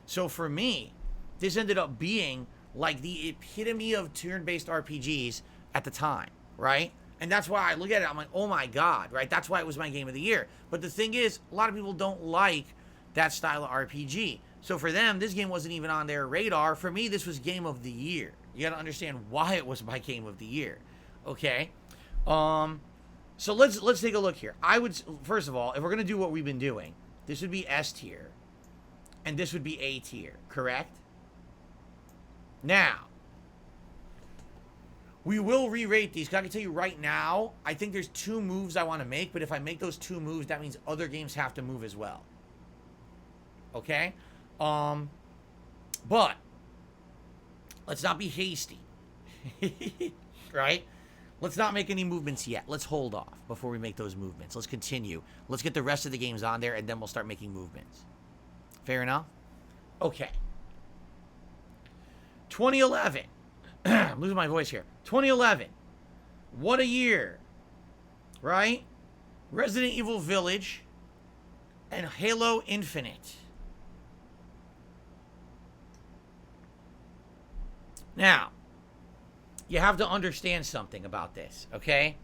So for me, this ended up being like the epitome of turn-based RPGs at the time, right? And that's why I look at it, I'm like, oh my God, right? That's why it was my Game of the Year. But the thing is, a lot of people don't like that style of RPG. So for them, this game wasn't even on their radar. For me, this was Game of the Year. You gotta understand why it was my Game of the Year, okay? So let's take a look here. I would, first of all, if we're gonna do what we've been doing, this would be S tier, and this would be A tier, correct? Now, we will re-rate these, because I can tell you right now, I think there's 2 moves I want to make, but if I make those 2 moves, that means other games have to move as well. Okay? But, let's not be hasty. Right? Let's not make any movements yet. Let's hold off before we make those movements. Let's continue. Let's get the rest of the games on there, and then we'll start making movements. Fair enough? Okay. 2011. I'm losing my voice here. 2011. What a year. Right? Resident Evil Village and Halo Infinite. Now, you have to understand something about this, okay?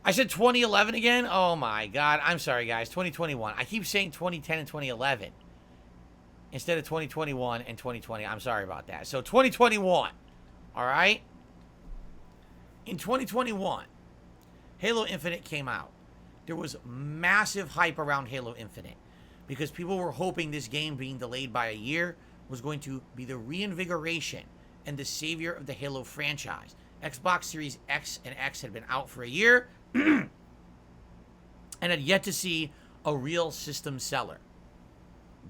I said 2011 again? Oh my God. I'm sorry, guys. 2021. I keep saying 2010 and 2011 instead of 2021 and 2020. I'm sorry about that. So 2021. All right? In 2021, Halo Infinite came out. There was massive hype around Halo Infinite because people were hoping this game being delayed by a year was going to be the reinvigoration and the savior of the Halo franchise. Xbox Series X and X had been out for a year and had yet to see a real system seller.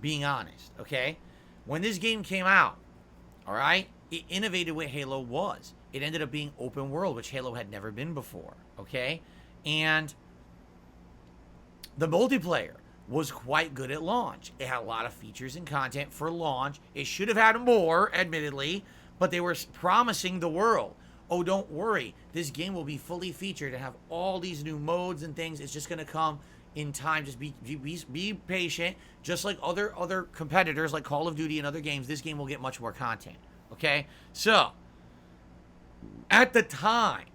Being honest, okay? When this game came out, all right, it innovated what Halo was. It ended up being open world, which Halo had never been before, okay? And the multiplayer was quite good at launch. It had a lot of features and content for launch. It should have had more, admittedly, but they were promising the world, oh, don't worry, this game will be fully featured and have all these new modes and things. It's just going to come in time. Just be patient. Just like other competitors like Call of Duty and other games, this game will get much more content. Okay? So, at the time,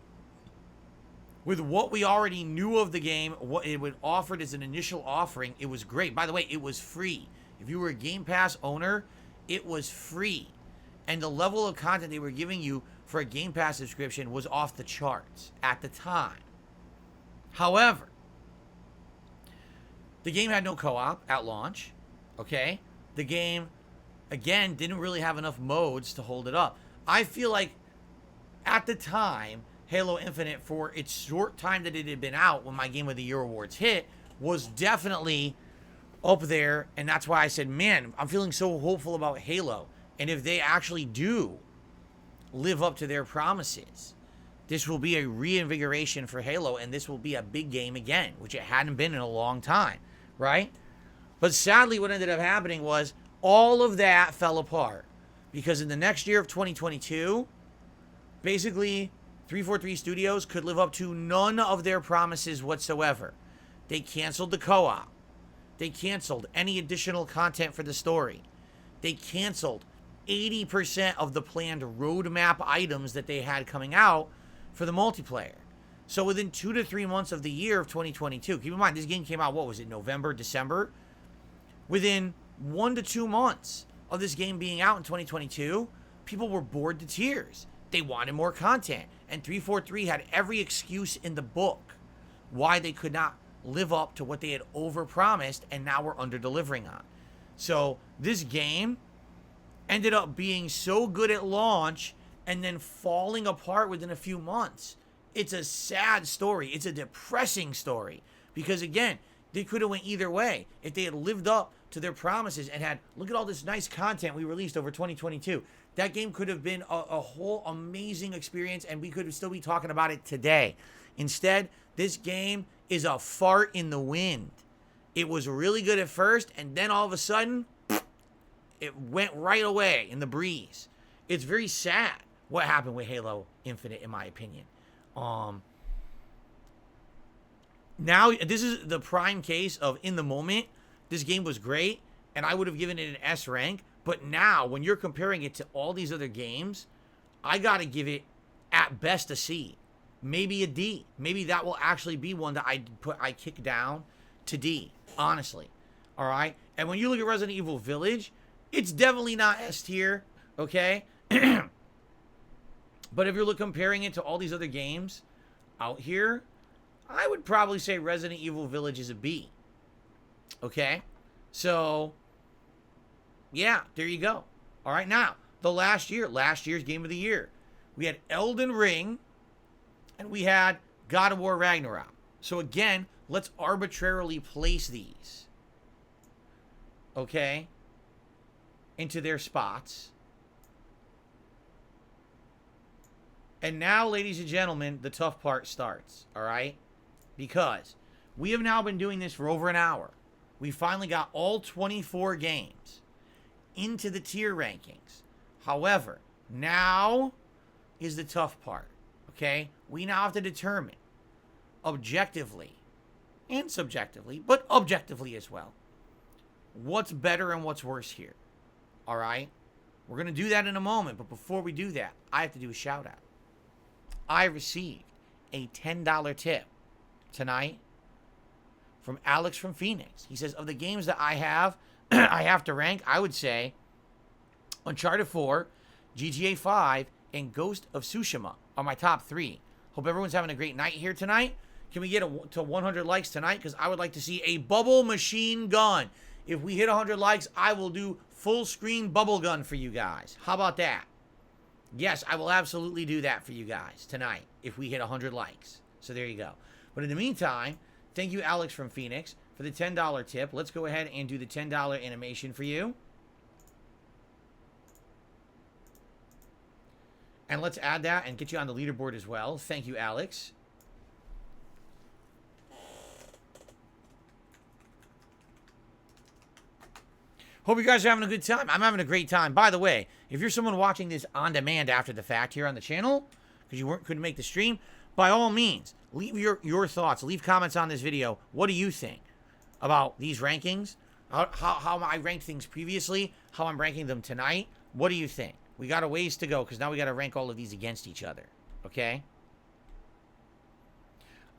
with what we already knew of the game, what it would offered as an initial offering, it was great. By the way, it was free. If you were a Game Pass owner, it was free. And the level of content they were giving you for a Game Pass subscription was off the charts at the time. However, the game had no co-op at launch, okay? The game, again, didn't really have enough modes to hold it up. I feel like, at the time, Halo Infinite, for its short time that it had been out when my Game of the Year awards hit, was definitely up there, and that's why I said, man, I'm feeling so hopeful about Halo. And if they actually do live up to their promises, this will be a reinvigoration for Halo, and this will be a big game again, which it hadn't been in a long time, right? But sadly, what ended up happening was all of that fell apart Because in the next year of 2022, basically 343 Studios could live up to none of their promises whatsoever. They canceled the co-op. They canceled any additional content for the story. They canceled 80% of the planned roadmap items that they had coming out for the multiplayer. So within 2 to 3 months of the year of 2022, keep in mind, this game came out, what was it, November, December? Within 1 to 2 months of this game being out in 2022, people were bored to tears. They wanted more content. And 343 had every excuse in the book why they could not live up to what they had overpromised and now were under-delivering on. So this game ended up being so good at launch and then falling apart within a few months. It's a sad story. It's a depressing story. Because again, they could have went either way. If they had lived up to their promises and had, look at all this nice content we released over 2022. That game could have been a whole amazing experience and we could still be talking about it today. Instead, this game is a fart in the wind. It was really good at first and then all of a sudden, it went right away in the breeze. It's very sad what happened with Halo Infinite, in my opinion. Now, this is the prime case of, in the moment, this game was great, and I would have given it an S rank, but now, when you're comparing it to all these other games, I gotta give it, at best, a C. Maybe a D. Maybe that will actually be one that I kick down to D, honestly. Alright? And when you look at Resident Evil Village, it's definitely not S tier, okay? But if you're comparing it to all these other games out here, I would probably say Resident Evil Village is a B. Okay? So, yeah, there you go. All right, now, last year's Game of the Year. We had Elden Ring, and we had God of War Ragnarok. So again, let's arbitrarily place these, okay, into their spots. And now, ladies and gentlemen, the tough part starts, all right? Because we have now been doing this for over an hour. We finally got all 24 games into the tier rankings. However, now is the tough part, okay? We now have to determine objectively and subjectively, but objectively as well, what's better and what's worse here, all right? We're going to do that in a moment, but before we do that, I have to do a shout out. I received a $10 tip tonight from Alex from Phoenix. He says, of the games that I have, I have to rank, I would say Uncharted 4, GTA 5, and Ghost of Tsushima are my top 3. Hope everyone's having a great night here tonight. Can we get to 100 likes tonight? Because I would like to see a bubble machine gun. If we hit 100 likes, I will do full screen bubble gun for you guys. How about that? Yes, I will absolutely do that for you guys tonight if we hit 100 likes. So there you go. But in the meantime, thank you, Alex from Phoenix, for the $10 tip. Let's go ahead and do the $10 animation for you. And let's add that and get you on the leaderboard as well. Thank you, Alex. Hope you guys are having a good time. I'm having a great time. By the way, if you're someone watching this on demand after the fact here on the channel, because you couldn't make the stream, by all means, leave your thoughts. Leave comments on this video. What do you think about these rankings? How I ranked things previously, how I'm ranking them tonight. What do you think? We got a ways to go, because now we got to rank all of these against each other. Okay?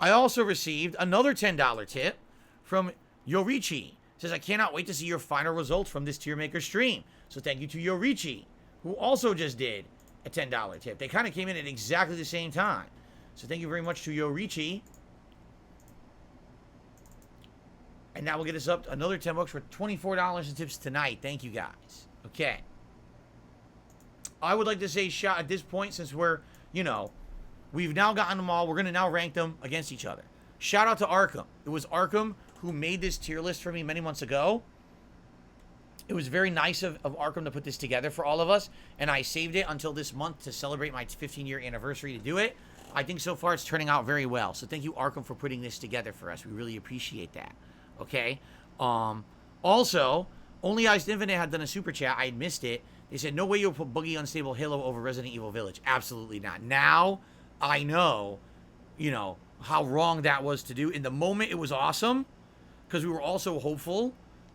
I also received another $10 tip from Yorichi. Says, I cannot wait to see your final results from this Tiermaker stream. So thank you to Yorichi, who also just did a $10 tip. They kind of came in at exactly the same time. So thank you very much to Yorichi. And now we'll get us up to another 10 bucks for $24 in tips tonight. Thank you, guys. Okay. I would like to say, at this point, since we're, we've now gotten them all, we're going to now rank them against each other. Shout out to Arkham. It was Arkham who made this tier list for me many months ago. It was very nice of Arkham to put this together for all of us, and I saved it until this month to celebrate my 15-year anniversary to do it. I think so far it's turning out very well. So thank you, Arkham, for putting this together for us. We really appreciate that. Okay? Also, Only Iced Infinite had done a super chat. I had missed it. They said, no way you'll put Boogie Unstable Halo over Resident Evil Village. Absolutely not. Now, I know, you know, how wrong that was to do. In the moment, it was awesome, because we were also hopeful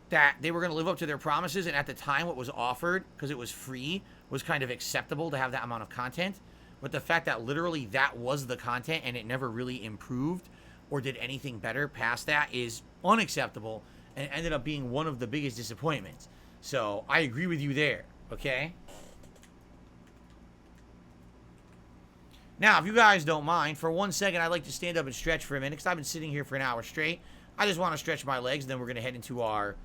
that they were going to live up to their promises, and at the time, what was offered, because it was free, was kind of acceptable to have that amount of content. But the fact that literally that was the content, and it never really improved or did anything better past that is unacceptable, and ended up being one of the biggest disappointments. So, I agree with you there. Okay? Now, if you guys don't mind, for 1 second, I'd like to stand up and stretch for a minute, because I've been sitting here for an hour straight. I just want to stretch my legs, and then we're going to head into our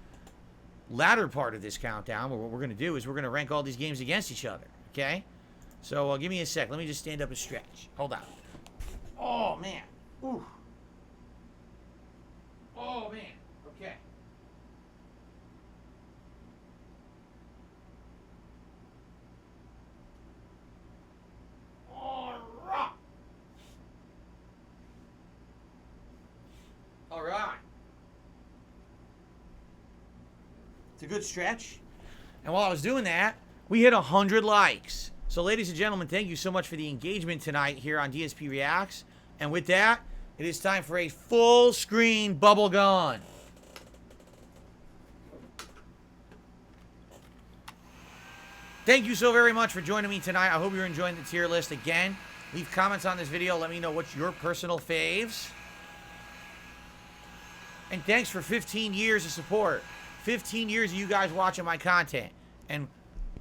latter part of this countdown, where what we're going to do is we're going to rank all these games against each other. Okay? So, give me a sec. Let me just stand up and stretch. Hold on. Oh, man. Ooh. Oh, man. Okay. All right. It's a good stretch. And while I was doing that, we hit 100 likes. So, ladies and gentlemen, thank you so much for the engagement tonight here on DSP Reacts. And with that, it is time for a full screen bubble gun. Thank you so very much for joining me tonight. I hope you're enjoying the tier list. Again, leave comments on this video. Let me know what's your personal faves. And thanks for 15 years of support. 15 years of you guys watching my content and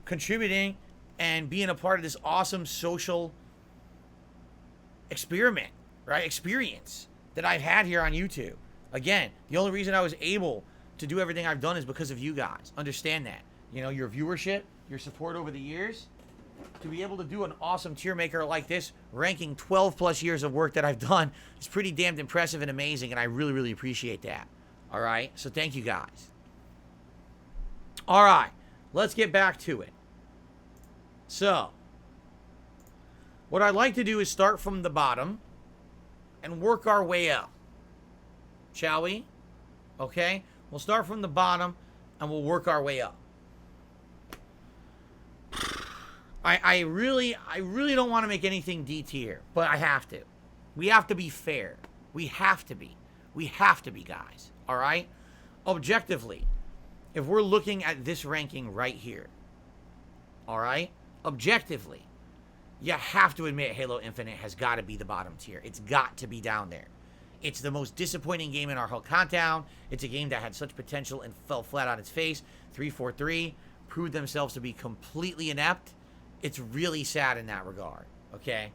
contributing and being a part of this awesome social experiment, right? Experience that I've had here on YouTube. Again, the only reason I was able to do everything I've done is because of you guys. Understand that. You know, your viewership, your support over the years. To be able to do an awesome tier maker like this, ranking 12 plus years of work that I've done, is pretty damned impressive and amazing, and I really, really appreciate that. All right? So thank you guys. All right. Let's get back to it. So, what I'd like to do is start from the bottom and work our way up. Shall we? Okay? We'll start from the bottom and we'll work our way up. I really don't want to make anything D tier, but I have to. We have to be fair. We have to be. We have to be, guys. All right? Objectively, if we're looking at this ranking right here, all right? Objectively, you have to admit Halo Infinite has got to be the bottom tier. It's got to be down there. It's the most disappointing game in our whole countdown. It's a game that had such potential and fell flat on its face. 343 proved themselves to be completely inept. It's really sad in that regard, okay?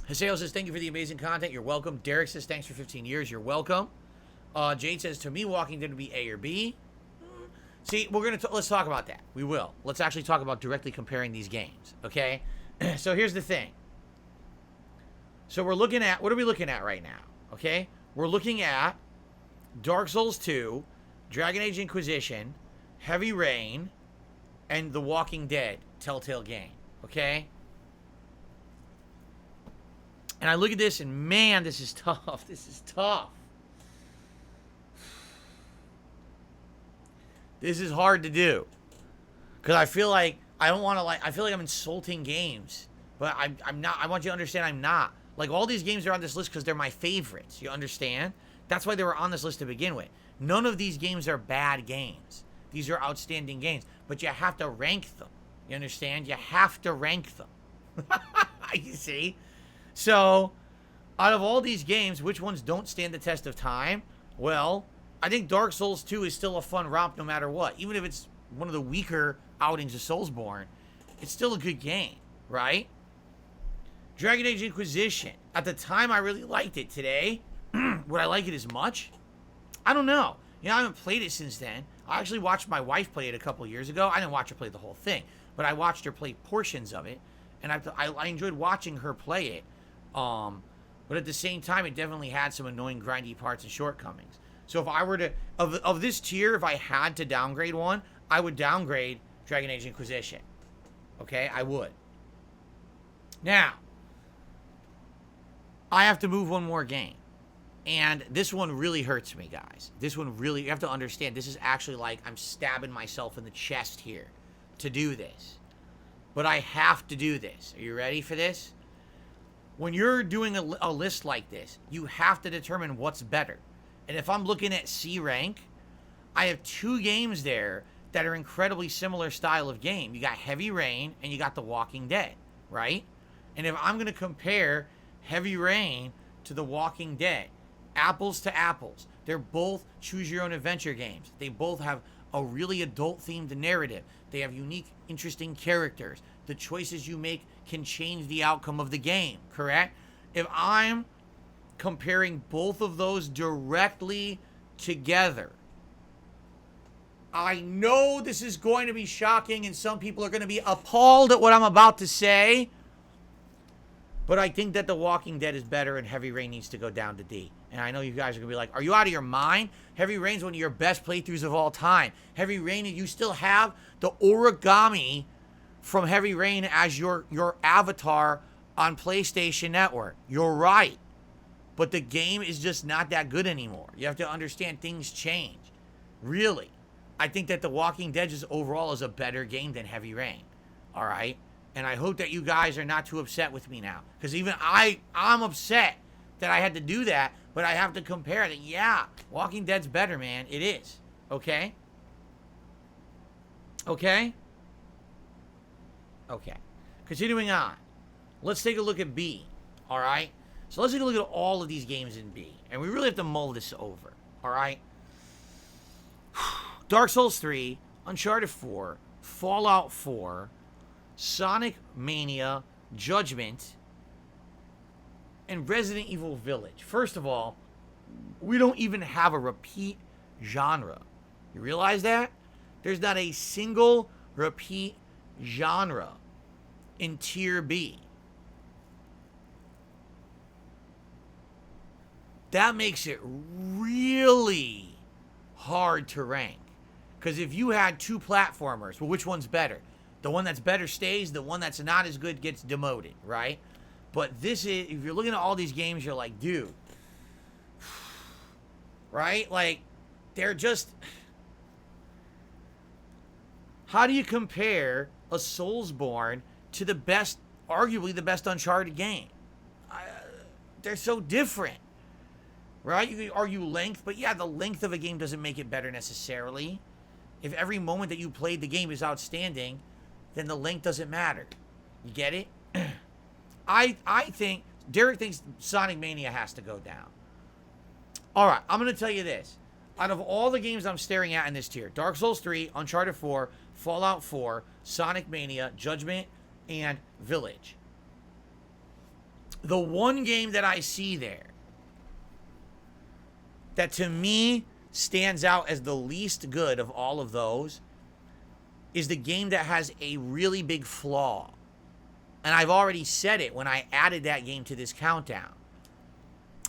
Haseo says, thank you for the amazing content. You're welcome. Derek says, thanks for 15 years. You're welcome. Jade says, to me, Walking Dead would be A or B. See, let's talk about that. We will. Let's actually talk about directly comparing these games, okay? So here's the thing. So we're looking at, what are we looking at right now, okay? We're looking at Dark Souls 2, Dragon Age Inquisition, Heavy Rain, and The Walking Dead Telltale game, okay? And I look at this and, man, this is tough. This is tough. This is hard to do. Because I feel like, I feel like I'm insulting games. But I'm not, I want you to understand I'm not. Like, all these games are on this list because they're my favorites. You understand? That's why they were on this list to begin with. None of these games are bad games. These are outstanding games. But you have to rank them. You understand? You have to rank them. You see? So, out of all these games, which ones don't stand the test of time? Well, I think Dark Souls 2 is still a fun romp no matter what. Even if it's one of the weaker outings of Soulsborne, it's still a good game, right? Dragon Age Inquisition. At the time, I really liked it. Today, would I like it as much? I don't know. You know, I haven't played it since then. I actually watched my wife play it a couple years ago. I didn't watch her play the whole thing, but I watched her play portions of it, and I enjoyed watching her play it. But at the same time, it definitely had some annoying grindy parts and shortcomings. So if I were to, of this tier, if I had to downgrade one, I would downgrade Dragon Age Inquisition. Okay, I would. Now, I have to move one more game. And this one really hurts me, guys. This one really, you have to understand, this is actually like I'm stabbing myself in the chest here to do this. But I have to do this. Are you ready for this? When you're doing a list like this, you have to determine what's better. And if I'm looking at C rank, I have 2 games there that are incredibly similar style of game. You got Heavy Rain and you got The Walking Dead, right? And if I'm going to compare Heavy Rain to The Walking Dead, apples to apples, they're both choose your own adventure games. They both have a really adult themed narrative. They have unique, interesting characters. The choices you make can change the outcome of the game, correct? If I'm comparing both of those directly together, I know this is going to be shocking and some people are going to be appalled at what I'm about to say, but I think that The Walking Dead is better and Heavy Rain needs to go down to D. And I know you guys are going to be like, are you out of your mind? Heavy Rain's one of your best playthroughs of all time. Heavy Rain, you still have the origami from Heavy Rain as your avatar on PlayStation Network. You're right. But the game is just not that good anymore. You have to understand things change. Really. I think that The Walking Dead just overall is a better game than Heavy Rain. All right? And I hope that you guys are not too upset with me now. Because even I'm upset that I had to do that. But I have to compare that. Yeah, Walking Dead's better, man. It is. Okay? Okay? Okay. Continuing on. Let's take a look at B. All right? So let's take a look at all of these games in B. And we really have to mull this over. All right? Dark Souls 3, Uncharted 4, Fallout 4, Sonic Mania, Judgment, and Resident Evil Village. First of all, we don't even have a repeat genre. You realize that? There's not a single repeat genre in Tier B. That makes it really hard to rank. Because if you had 2 platformers, well, which one's better? The one that's better stays, the one that's not as good gets demoted, right? But this is, if you're looking at all these games, you're like, dude, right? Like, they're just, how do you compare a Soulsborne to the best, arguably the best Uncharted game? They're so different, right? You can argue length, but yeah, the length of a game doesn't make it better necessarily. If every moment that you played the game is outstanding, then the length doesn't matter. You get it? I think, Derek thinks Sonic Mania has to go down. All right, I'm going to tell you this. Out of all the games I'm staring at in this tier, Dark Souls 3, Uncharted 4, Fallout 4, Sonic Mania, Judgment, and Village. The one game that I see there that to me stands out as the least good of all of those is the game that has a really big flaw. And I've already said it when I added that game to this countdown.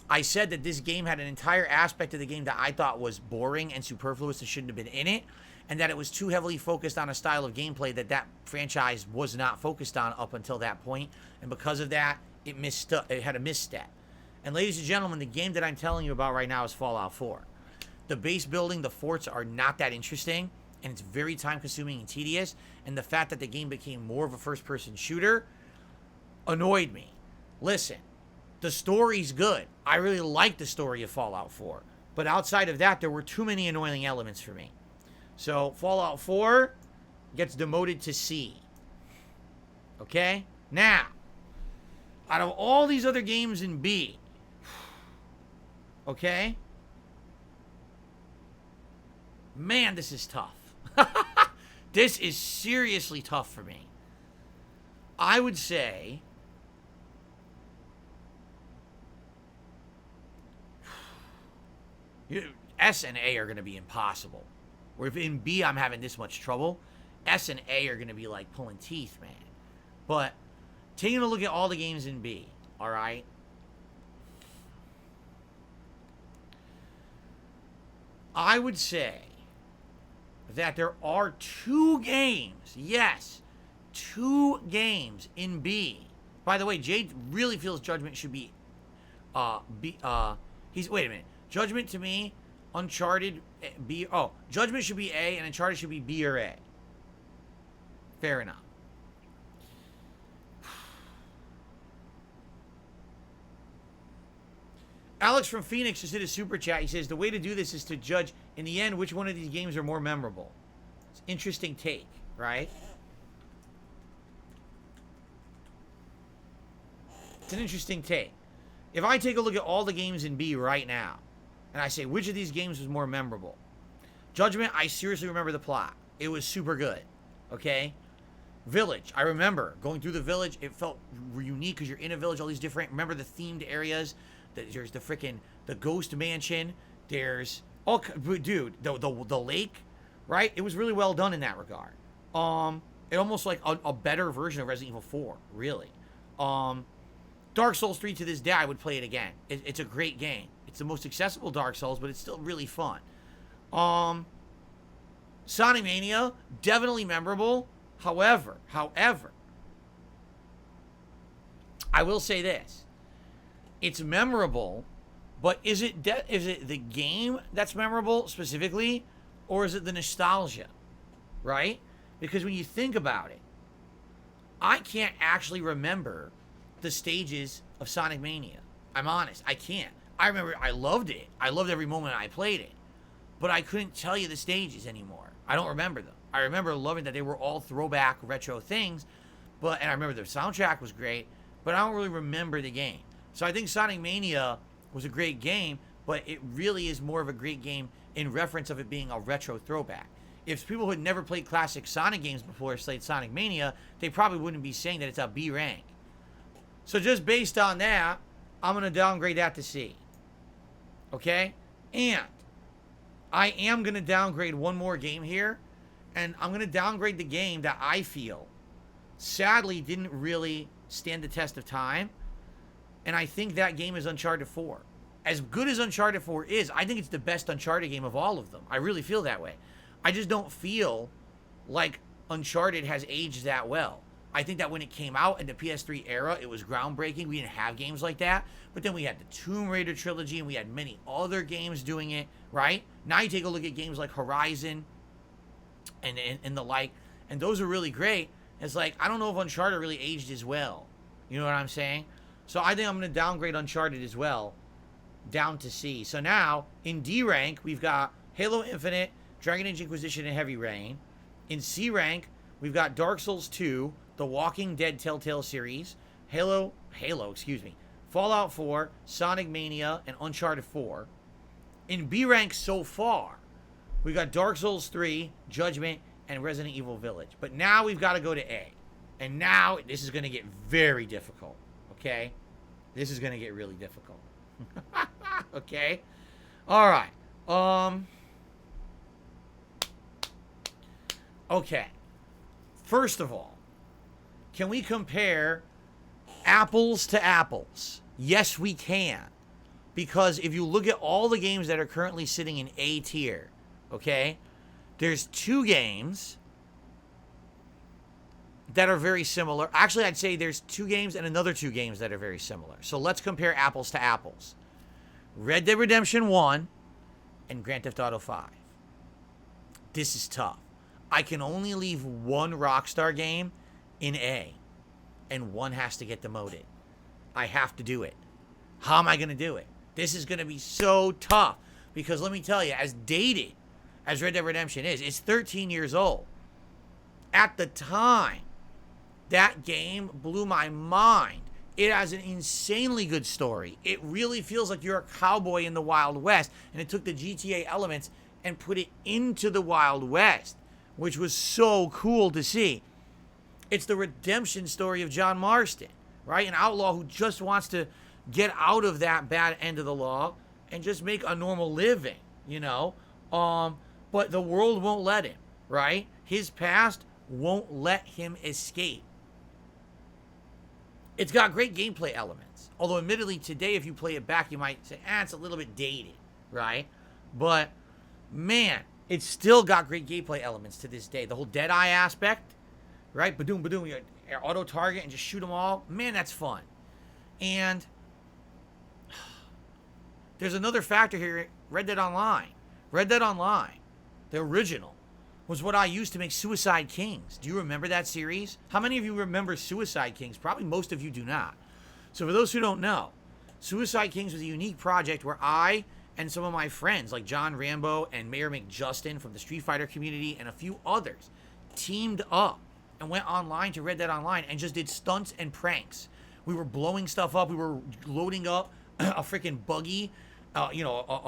I said that this game had an entire aspect of the game that I thought was boring and superfluous and shouldn't have been in it, and that it was too heavily focused on a style of gameplay that franchise was not focused on up until that point, and because of that, it had a misstep. And ladies and gentlemen, the game that I'm telling you about right now is Fallout 4. The base building, the forts are not that interesting, and it's very time-consuming and tedious, and the fact that the game became more of a first-person shooter annoyed me. Listen, the story's good. I really like the story of Fallout 4. But outside of that, there were too many annoying elements for me. So, Fallout 4 gets demoted to C. Okay? Now, out of all these other games in B, okay? Man, this is tough. This is seriously tough for me. I would say S and A are going to be impossible. Where if in B I'm having this much trouble, S and A are going to be like pulling teeth, man. But taking a look at all the games in B, all right? I would say that there are 2 games, yes, 2 games in B. By the way, Jade really feels Judgment should be, Wait a minute. Judgment to me, Uncharted B. Oh, Judgment should be A, and Uncharted should be B or A. Fair enough. Alex from Phoenix just did a super chat. He says the way to do this is to judge in the end which one of these games are more memorable. It's an interesting take, right? It's an interesting take. If I take a look at all the games in B right now, and I say which of these games was more memorable, Judgment, I seriously remember the plot. It was super good. Okay? Village, I remember going through the village. It felt unique because you're in a village, all these different. Remember the themed areas. There's the ghost mansion. There's dude, the lake, right? It was really well done in that regard. It almost like a better version of Resident Evil 4, really. Dark Souls 3 to this day, I would play it again. It's a great game. It's the most accessible Dark Souls, but it's still really fun. Sonic Mania, definitely memorable. However, I will say this. It's memorable, but is it the game that's memorable specifically, or is it the nostalgia, right? Because when you think about it, I can't actually remember the stages of Sonic Mania. I'm honest, I can't. I remember I loved it. I loved every moment I played it, but I couldn't tell you the stages anymore. I don't remember them. I remember loving that they were all throwback retro things, and I remember the soundtrack was great, but I don't really remember the game. So I think Sonic Mania was a great game, but it really is more of a great game in reference of it being a retro throwback. If people who had never played classic Sonic games before played Sonic Mania, they probably wouldn't be saying that it's a B rank. So just based on that, I'm going to downgrade that to C. Okay? And I am going to downgrade one more game here, and I'm going to downgrade the game that I feel sadly didn't really stand the test of time. And I think that game is Uncharted 4. As good as Uncharted 4 is, I think it's the best Uncharted game of all of them. I really feel that way. I just don't feel like Uncharted has aged that well. I think that when it came out in the PS3 era, it was groundbreaking. We didn't have games like that. But then we had the Tomb Raider trilogy, and we had many other games doing it, right? Now you take a look at games like Horizon and the like, and those are really great. It's like, I don't know if Uncharted really aged as well. You know what I'm saying? So I think I'm going to downgrade Uncharted as well, down to C. So now, in D rank, we've got Halo Infinite, Dragon Age Inquisition, and Heavy Rain. In C rank, we've got Dark Souls 2, The Walking Dead Telltale series, Fallout 4, Sonic Mania, and Uncharted 4. In B rank so far, we got Dark Souls 3, Judgment, and Resident Evil Village. But now we've got to go to A. And now this is going to get very difficult. Okay? This is going to get really difficult. Okay? All right. Okay. First of all, can we compare apples to apples? Yes, we can. Because if you look at all the games that are currently sitting in A tier, okay, there's two games that are very similar. Actually, I'd say there's two games and another two games that are very similar. So let's compare apples to apples. Red Dead Redemption 1 and Grand Theft Auto 5. This is tough. I can only leave one Rockstar game in A, and one has to get demoted. I have to do it. How am I going to do it? This is going to be so tough, because let me tell you, as dated as Red Dead Redemption is, it's 13 years old. At the time, that game blew my mind. It has an insanely good story. It really feels like you're a cowboy in the Wild West, and it took the GTA elements and put it into the Wild West, which was so cool to see. It's the redemption story of John Marston, right? An outlaw who just wants to get out of that bad end of the law and just make a normal living, you know? But the world won't let him, right? His past won't let him escape. It's got great gameplay elements. Although, admittedly, today, if you play it back, you might say, it's a little bit dated, right? But, man, it's still got great gameplay elements to this day. The whole Deadeye aspect, right? Badoom, badoom, you auto-target and just shoot them all. Man, that's fun. And There's another factor here. Red Dead Online. Red Dead Online, the original, was what I used to make Suicide Kings. Do you remember that series? How many of you remember Suicide Kings? Probably most of you do not. So for those who don't know, Suicide Kings was a unique project where I and some of my friends like John Rambo and Mayor McJustin from the Street Fighter community and a few others teamed up and went online to Red Dead Online and just did stunts and pranks. We were blowing stuff up. We were loading up a freaking buggy, a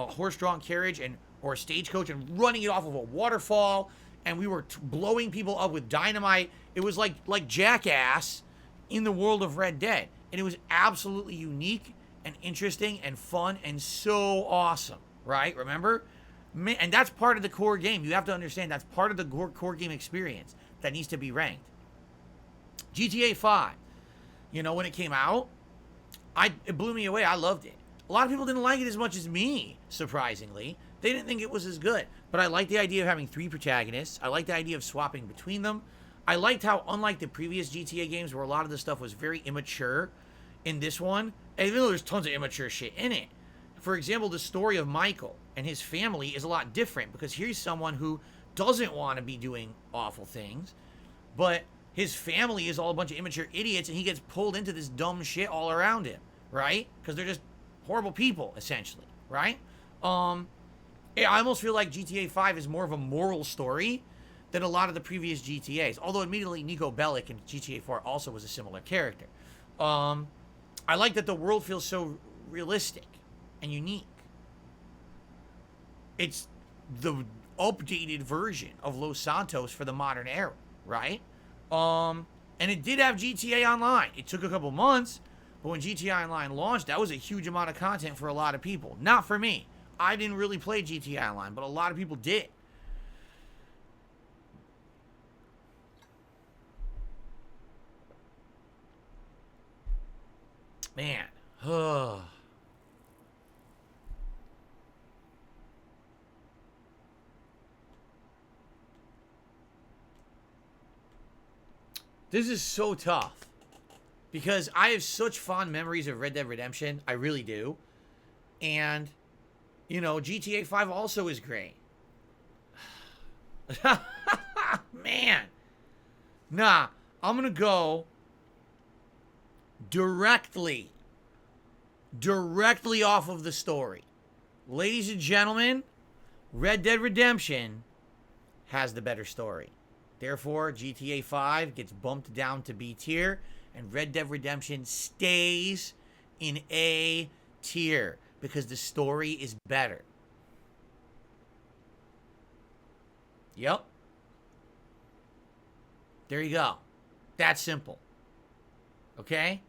horse-drawn carriage or a stagecoach and running it off of a waterfall. And we were blowing people up with dynamite. It was like Jackass in the world of Red Dead. And it was absolutely unique and interesting and fun and so awesome, right? Remember? And that's part of the core game. You have to understand that's part of the core game experience that needs to be ranked. GTA 5, when it came out, it blew me away. I loved it. A lot of people didn't like it as much as me, surprisingly. They didn't think it was as good. But I liked the idea of having 3 protagonists. I liked the idea of swapping between them. I liked how, unlike the previous GTA games where a lot of the stuff was very immature, in this one, even though there's tons of immature shit in it. For example, the story of Michael and his family is a lot different because here's someone who doesn't want to be doing awful things, but his family is all a bunch of immature idiots and he gets pulled into this dumb shit all around him, right? Because they're just horrible people, essentially, right? I almost feel like GTA 5 is more of a moral story than a lot of the previous GTAs. Although, admittedly, Nico Bellic in GTA 4 also was a similar character. I like that the world feels so realistic and unique. It's the updated version of Los Santos for the modern era, right? And it did have GTA Online. It took a couple months, but when GTA Online launched, that was a huge amount of content for a lot of people. Not for me. I didn't really play GTA Online, but a lot of people did. Man. This is so tough. Because I have such fond memories of Red Dead Redemption. I really do. And, GTA 5 also is great. Man. Nah, I'm going to go directly off of the story. Ladies and gentlemen, Red Dead Redemption has the better story. Therefore, GTA 5 gets bumped down to B tier, and Red Dead Redemption stays in A tier because the story is better. Yep. There you go. That's simple. Okay?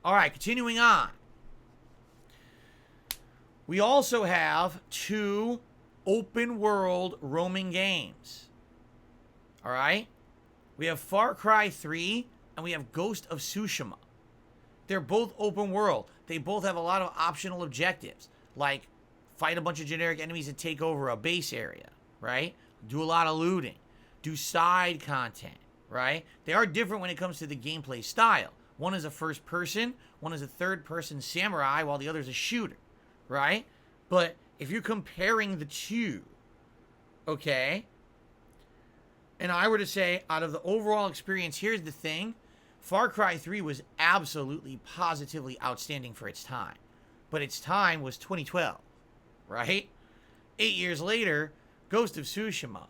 All right, continuing on. We also have 2 open world roaming games. All right? We have Far Cry 3 and we have Ghost of Tsushima. They're both open world. They both have a lot of optional objectives, like fight a bunch of generic enemies and take over a base area, right? Do a lot of looting. Do side content, right? They are different when it comes to the gameplay style. One is a first person, one is a third person samurai, while the other is a shooter, right? But if you're comparing the two, okay, and I were to say out of the overall experience, here's the thing. Far Cry 3 was absolutely, positively outstanding for its time. But its time was 2012, right? 8 years later, Ghost of Tsushima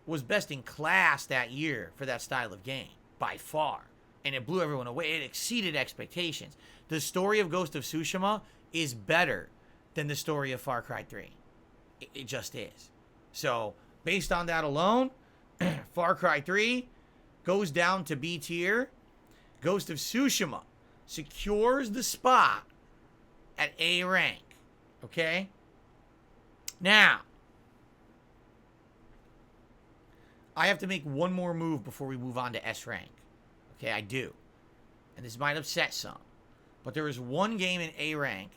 was best in class that year for that style of game, by far. And it blew everyone away. It exceeded expectations. The story of Ghost of Tsushima is better than the story of Far Cry 3. It just is. So, based on that alone, Far Cry 3 goes down to B tier. Ghost of Tsushima secures the spot at A rank. Okay? Now, I have to make one more move before we move on to S rank. Okay, I do. And this might upset some. But there is one game in A rank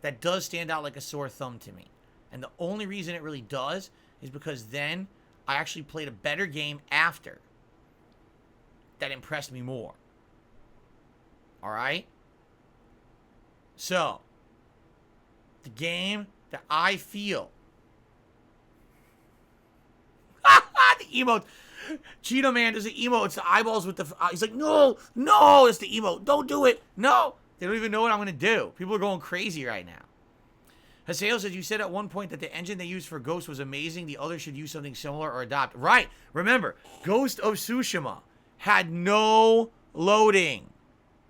that does stand out like a sore thumb to me. And the only reason it really does is because then I actually played a better game after that impressed me more. Alright? So, the game that I feel. The emote. Cheeto Man does the emote. It's the eyeballs with the. He's like, no, it's the emote. Don't do it. No. They don't even know what I'm going to do. People are going crazy right now. Haseo says, you said at one point that the engine they used for Ghost was amazing. The other should use something similar or adopt. Right. Remember, Ghost of Tsushima had no loading.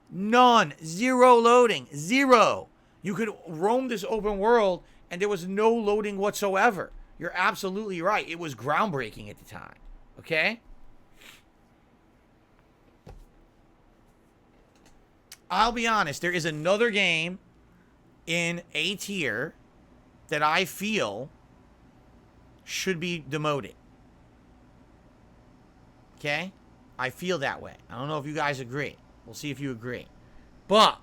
None. Zero loading. Zero. You could roam this open world and there was no loading whatsoever. You're absolutely right. It was groundbreaking at the time. Okay? I'll be honest. There is another game in A tier that I feel should be demoted. Okay? I feel that way. I don't know if you guys agree. We'll see if you agree. But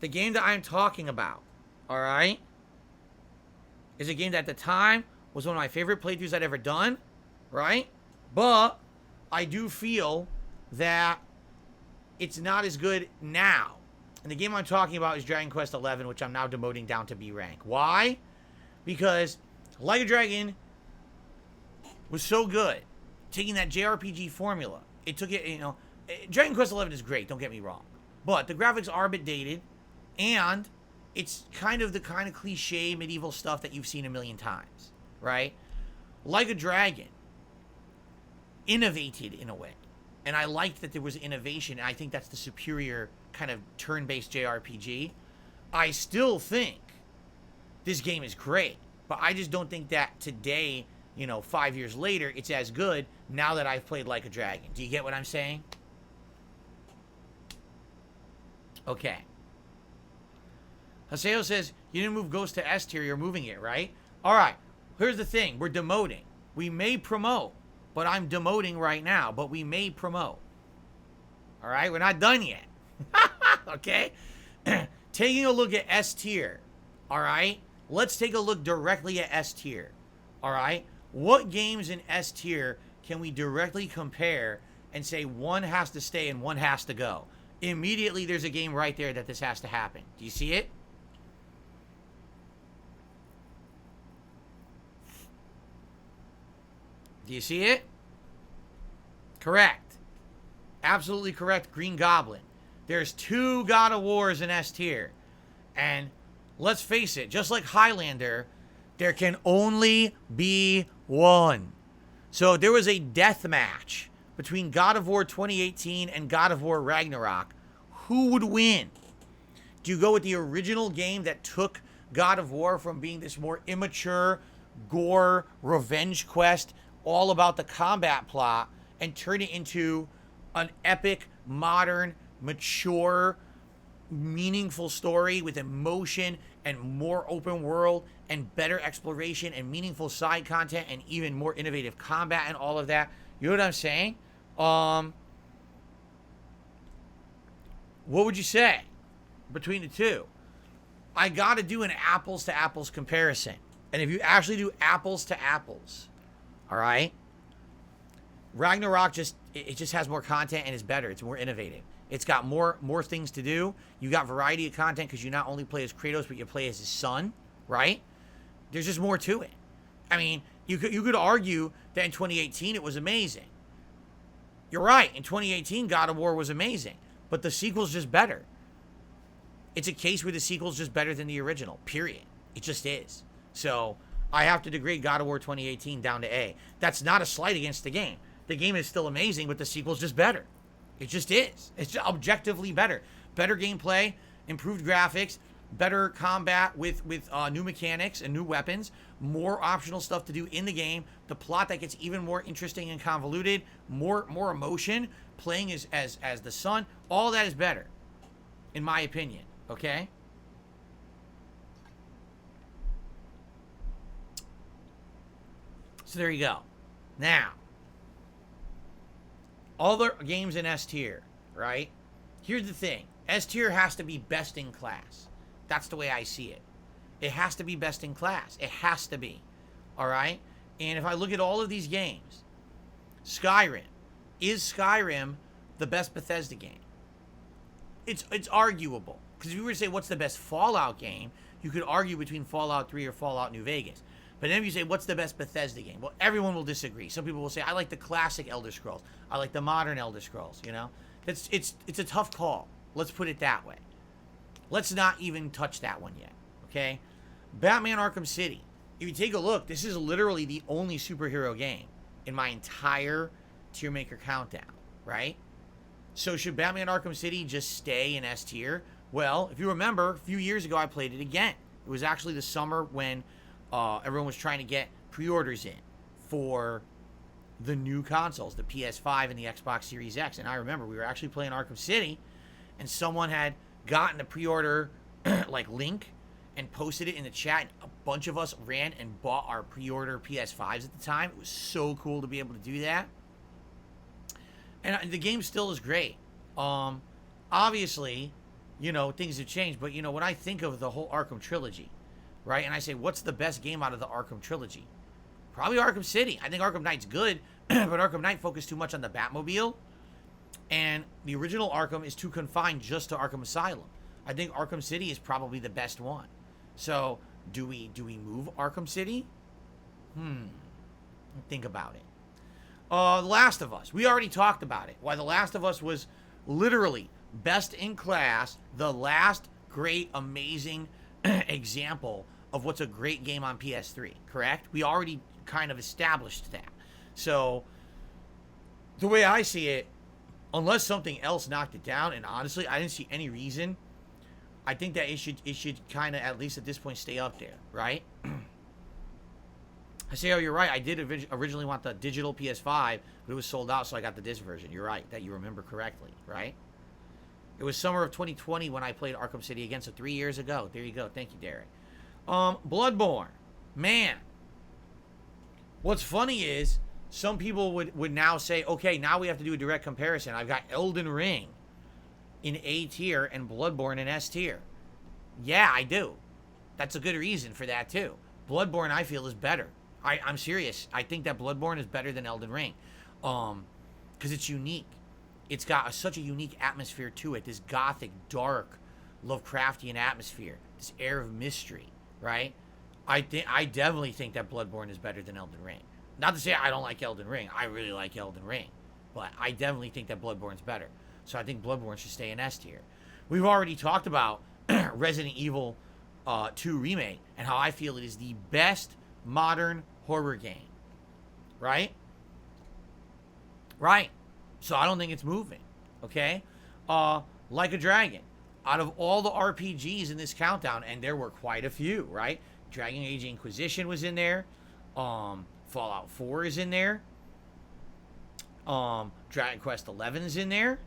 the game that I'm talking about, all right, is a game that at the time was one of my favorite playthroughs I'd ever done, right? But I do feel that it's not as good now. And the game I'm talking about is Dragon Quest XI, which I'm now demoting down to B rank. Why? Because Like a Dragon was so good. Taking that JRPG formula. It took it, you know, Dragon Quest XI is great, don't get me wrong. But the graphics are a bit dated, and it's kind of the kind of cliche medieval stuff that you've seen a million times, right? Like a Dragon innovated in a way. And I liked that there was innovation, and I think that's the superior kind of turn-based JRPG. I still think this game is great, but I just don't think that today, you know, 5 years later, it's as good now that I've played Like a Dragon. Do you get what I'm saying? Okay. Haseo says, you didn't move Ghost to S tier, you're moving it, right? Alright, here's the thing, we're demoting. We may promote, but I'm demoting right now, but we may promote. Alright, we're not done yet. Okay? Taking a look at S tier, alright? Let's take a look directly at S tier, alright? What games in S tier can we directly compare and say one has to stay and one has to go? Immediately, there's a game right there that this has to happen. Do you see it? Do you see it? Correct. Absolutely correct, Green Goblin. There's 2 God of Wars in S tier. And let's face it, just like Highlander, there can only be one. So there was a death match between God of War 2018 and God of War Ragnarok. Who would win? Do you go with the original game that took God of War from being this more immature, gore, revenge quest, all about the combat plot, and turn it into an epic, modern, mature, meaningful story with emotion and more open world and better exploration and meaningful side content and even more innovative combat and all of that? You know what I'm saying? What would you say between the two? I gotta do an apples to apples comparison. And if you actually do apples to apples, all right, Ragnarok just has more content and is better. It's more innovative. It's got more things to do. You got variety of content because you not only play as Kratos, but you play as his son, right? There's just more to it. I mean, you could argue that in 2018 it was amazing. You're right. In 2018, God of War was amazing, but the sequel's just better. It's a case where the sequel's just better than the original, period. It just is. So I have to degrade God of War 2018 down to A. That's not a slight against the game. The game is still amazing, but the sequel's just better. It just is. It's just objectively better. Better gameplay, improved graphics, better combat with new mechanics and new weapons, more optional stuff to do in the game, the plot that gets even more interesting and convoluted, more emotion, playing as the son. All that is better, in my opinion. Okay? So there you go. Now, other games in S tier, right? Here's the thing. S tier has to be best in class. That's the way I see it. It has to be best in class. It has to be. All right? And if I look at all of these games, Skyrim. Is Skyrim the best Bethesda game? It's arguable. Because if you were to say, what's the best Fallout game, you could argue between Fallout 3 or Fallout New Vegas. But then if you say, what's the best Bethesda game? Well, everyone will disagree. Some people will say, I like the classic Elder Scrolls. I like the modern Elder Scrolls, you know? It's a tough call. Let's put it that way. Let's not even touch that one yet, okay? Batman Arkham City. If you take a look, this is literally the only superhero game in my entire Tiermaker countdown, right? So should Batman Arkham City just stay in S tier? Well, if you remember, a few years ago I played it again. It was actually the summer when everyone was trying to get pre-orders in for the new consoles, the PS5 and the Xbox Series X. And I remember we were actually playing Arkham City, and someone had gotten a pre-order like link and posted it in the chat, and a bunch of us ran and bought our pre-order PS5s at the time. It was so cool to be able to do that. And the game still is great. Obviously, you know, things have changed, but you know, when I think of the whole Arkham trilogy, right, and I say, what's the best game out of the Arkham trilogy? Probably Arkham City. I think Arkham Knight's good, but Arkham Knight focused too much on the Batmobile, and the original Arkham is too confined just to Arkham Asylum. I think Arkham City is probably the best one. So, do we move Arkham City? Think about it. The Last of Us. We already talked about it. Why The Last of Us was literally best in class, the last great, amazing example of what's a great game on PS3, correct? We already kind of established that. So, the way I see it, unless something else knocked it down, and honestly, I didn't see any reason, I think that it should kind of, at least at this point, stay up there, right? I say, oh, you're right. I did originally want the digital PS5, but it was sold out, so I got the disc version. You're right. That you remember correctly, right? It was summer of 2020 when I played Arkham City again, so 3 years ago. There you go. Thank you, Derek. Bloodborne. Man. What's funny is some people would now say, okay, now we have to do a direct comparison. I've got Elden Ring in A tier and Bloodborne in S tier. Yeah, I do. That's a good reason for that, too. Bloodborne, I feel, is better. I'm serious. I think that Bloodborne is better than Elden Ring. Because it's unique. It's got such a unique atmosphere to it. This gothic, dark, Lovecraftian atmosphere. This air of mystery, right? I definitely think that Bloodborne is better than Elden Ring. Not to say I don't like Elden Ring. I really like Elden Ring. But I definitely think that Bloodborne's better. So I think Bloodborne should stay in S tier. We've already talked about Resident Evil 2 Remake and how I feel it is the best modern horror game. Right? Right. So I don't think it's moving. Okay? Like a Dragon. Out of all the RPGs in this countdown, and there were quite a few, right? Dragon Age Inquisition was in there. Fallout 4 is in there. Dragon Quest 11 is in there.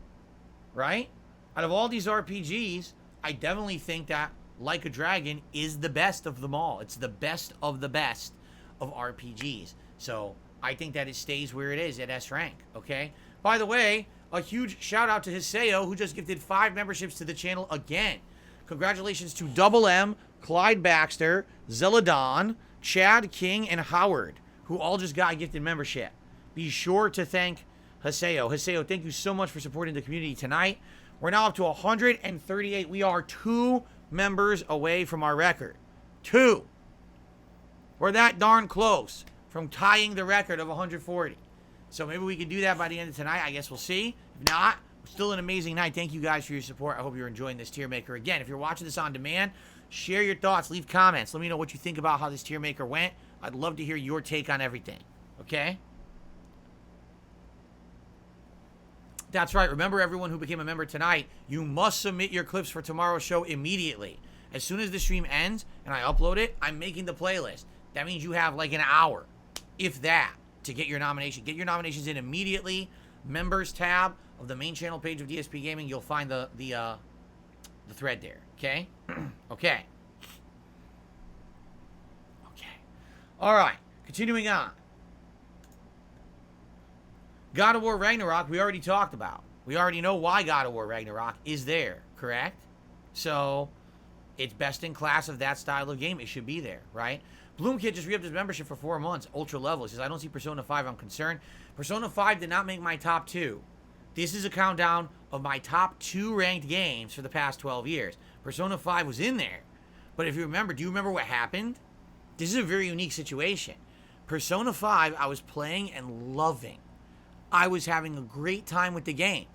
Right? Out of all these RPGs, I definitely think that Like a Dragon is the best of them all. It's the best of RPGs. So I think that it stays where it is at S rank. Okay? By the way, a huge shout out to Hiseo, who just gifted 5 memberships to the channel again. Congratulations to Double M, Clyde Baxter, Zeladon, Chad King, and Howard, who all just got a gifted membership. Be sure to thank Hiseo. Hiseo, thank you so much for supporting the community tonight. We're now up to 138. We are 2 members away from our record. 2. We're that darn close from tying the record of 140. So maybe we can do that by the end of tonight. I guess we'll see. If not, still an amazing night. Thank you guys for your support. I hope you're enjoying this Tiermaker. Again, if you're watching this on demand, share your thoughts. Leave comments. Let me know what you think about how this Tiermaker went. I'd love to hear your take on everything. Okay? That's right. Remember, everyone who became a member tonight, you must submit your clips for tomorrow's show immediately. As soon as the stream ends and I upload it, I'm making the playlist. That means you have like an hour, if that, to get your nomination. Get your nominations in immediately. Members tab of the main channel page of DSP Gaming. You'll find the thread there. Okay? Okay. Okay. All right. Continuing on. God of War Ragnarok, we already talked about. We already know why God of War Ragnarok is there, correct? So, it's best in class of that style of game. It should be there, right? Bloomkid just re-upped his membership for 4 months. Ultra level. He says, I don't see Persona 5. I'm concerned. Persona 5 did not make my top 2. This is a countdown of my top 2 ranked games for the past 12 years. Persona 5 was in there. But if you remember, do you remember what happened? This is a very unique situation. Persona 5, I was playing and loving. I was having a great time with the game.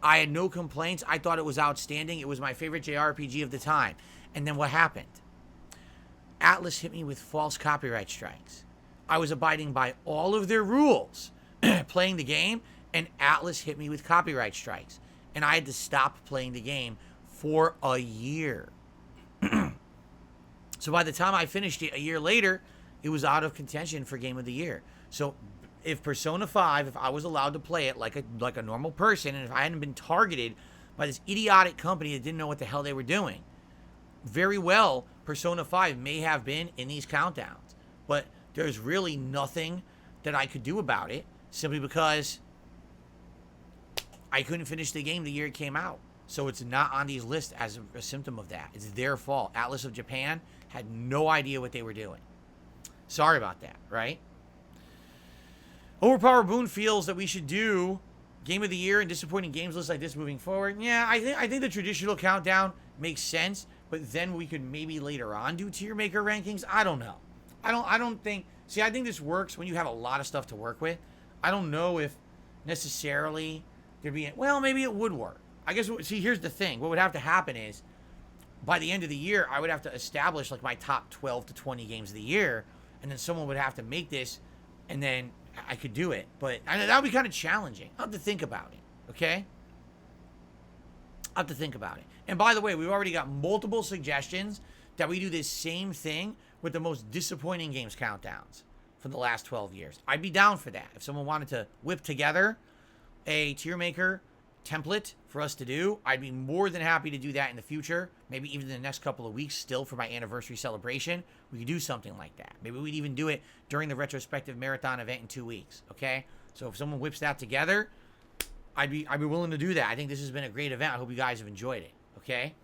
I had no complaints. I thought it was outstanding. It was my favorite JRPG of the time. And then what happened? Atlas hit me with false copyright strikes. I was abiding by all of their rules, playing the game, and Atlas hit me with copyright strikes. And I had to stop playing the game for a year. So by the time I finished it a year later, it was out of contention for Game of the Year. So if Persona 5, if I was allowed to play it like a normal person, and if I hadn't been targeted by this idiotic company that didn't know what the hell they were doing, very well, Persona 5 may have been in these countdowns. But there's really nothing that I could do about it, simply because I couldn't finish the game the year it came out. So it's not on these lists as a symptom of that. It's their fault. Atlas of Japan had no idea what they were doing. Sorry about that, right? Overpower Boone feels that we should do Game of the Year and disappointing games lists like this moving forward. Yeah, I think the traditional countdown makes sense, but then we could maybe later on do Tiermaker rankings. I don't know. I don't think... See, I think this works when you have a lot of stuff to work with. I don't know if necessarily there'd be... Well, maybe it would work. I guess, see, here's the thing. What would have to happen is, by the end of the year, I would have to establish, like, my top 12 to 20 games of the year, and then someone would have to make this, and then I could do it. But that would be kind of challenging. I'll have to think about it, okay? I'll have to think about it. And by the way, we've already got multiple suggestions that we do this same thing with the most disappointing games countdowns from the last 12 years. I'd be down for that. If someone wanted to whip together a Tiermaker template for us to do, I'd be more than happy to do that in the future. Maybe even in the next couple of weeks still for my anniversary celebration. We could do something like that. Maybe we'd even do it during the retrospective marathon event in 2 weeks, okay? So if someone whips that together, I'd be willing to do that. I think this has been a great event. I hope you guys have enjoyed it, okay?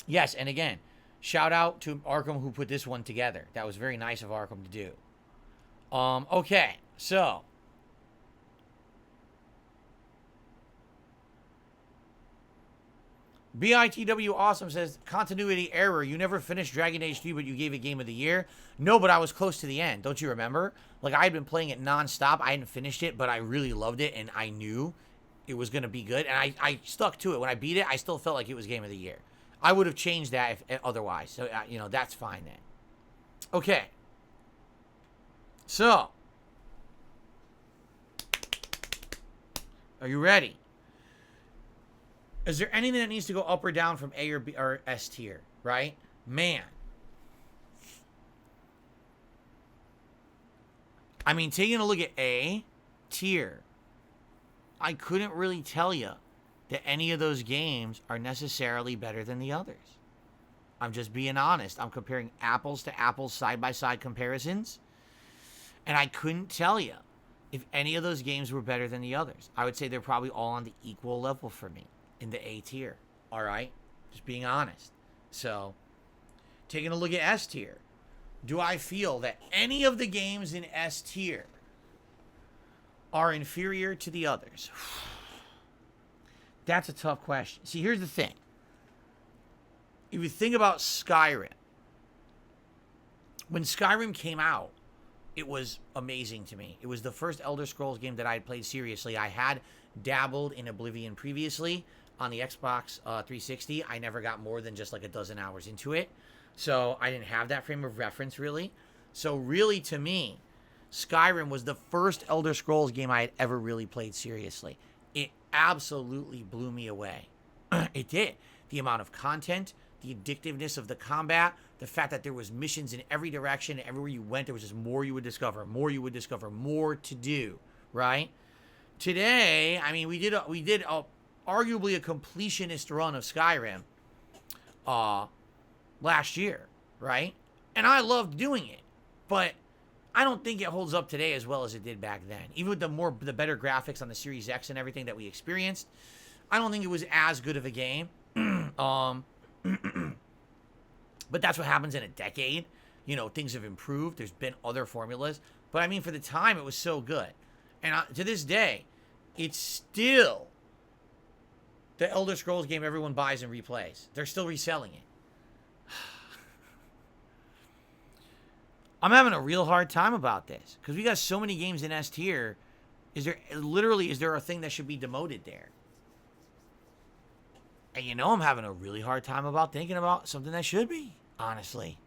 Yes, and again, shout out to Arkham who put this one together. That was very nice of Arkham to do. Okay, so BITW Awesome says, continuity error. You never finished Dragon Age 3, but you gave it Game of the Year. No, but I was close to the end. Don't you remember? Like, I had been playing it nonstop. I hadn't finished it, but I really loved it, and I knew it was going to be good. And I stuck to it. When I beat it, I still felt like it was Game of the Year. I would have changed that if otherwise. So, you know, that's fine then. Okay. So, are you ready? Is there anything that needs to go up or down from A or B or S tier, right? Man. I mean, taking a look at A tier, I couldn't really tell you that any of those games are necessarily better than the others. I'm just being honest. I'm comparing apples to apples, side-by-side comparisons. And I couldn't tell you if any of those games were better than the others. I would say they're probably all on the equal level for me in the A tier. All right? Just being honest. So, taking a look at S tier. Do I feel that any of the games in S tier are inferior to the others? That's a tough question. See, here's the thing. If you think about Skyrim, when Skyrim came out, it was amazing to me. It was the first Elder Scrolls game that I had played seriously. I had dabbled in Oblivion previously on the Xbox 360. I never got more than just like a dozen hours into it. So I didn't have that frame of reference, really. So really, to me, Skyrim was the first Elder Scrolls game I had ever really played seriously. It absolutely blew me away. It did. The amount of content, the addictiveness of the combat, the fact that there was missions in every direction, everywhere you went, there was just more you would discover, more more to do, right? Today, I mean, we did arguably a completionist run of Skyrim last year, right? And I loved doing it, but I don't think it holds up today as well as it did back then. Even with the better graphics on the Series X and everything that we experienced, I don't think it was as good of a game. But that's what happens in a decade. You know, things have improved. There's been other formulas. But I mean, for the time, it was so good. And to this day, it's still the Elder Scrolls game everyone buys and replays. They're still reselling it. I'm having a real hard time about this because we got so many games in S tier. Is there a thing that should be demoted there? And I'm having a really hard time about thinking about something that should be, honestly,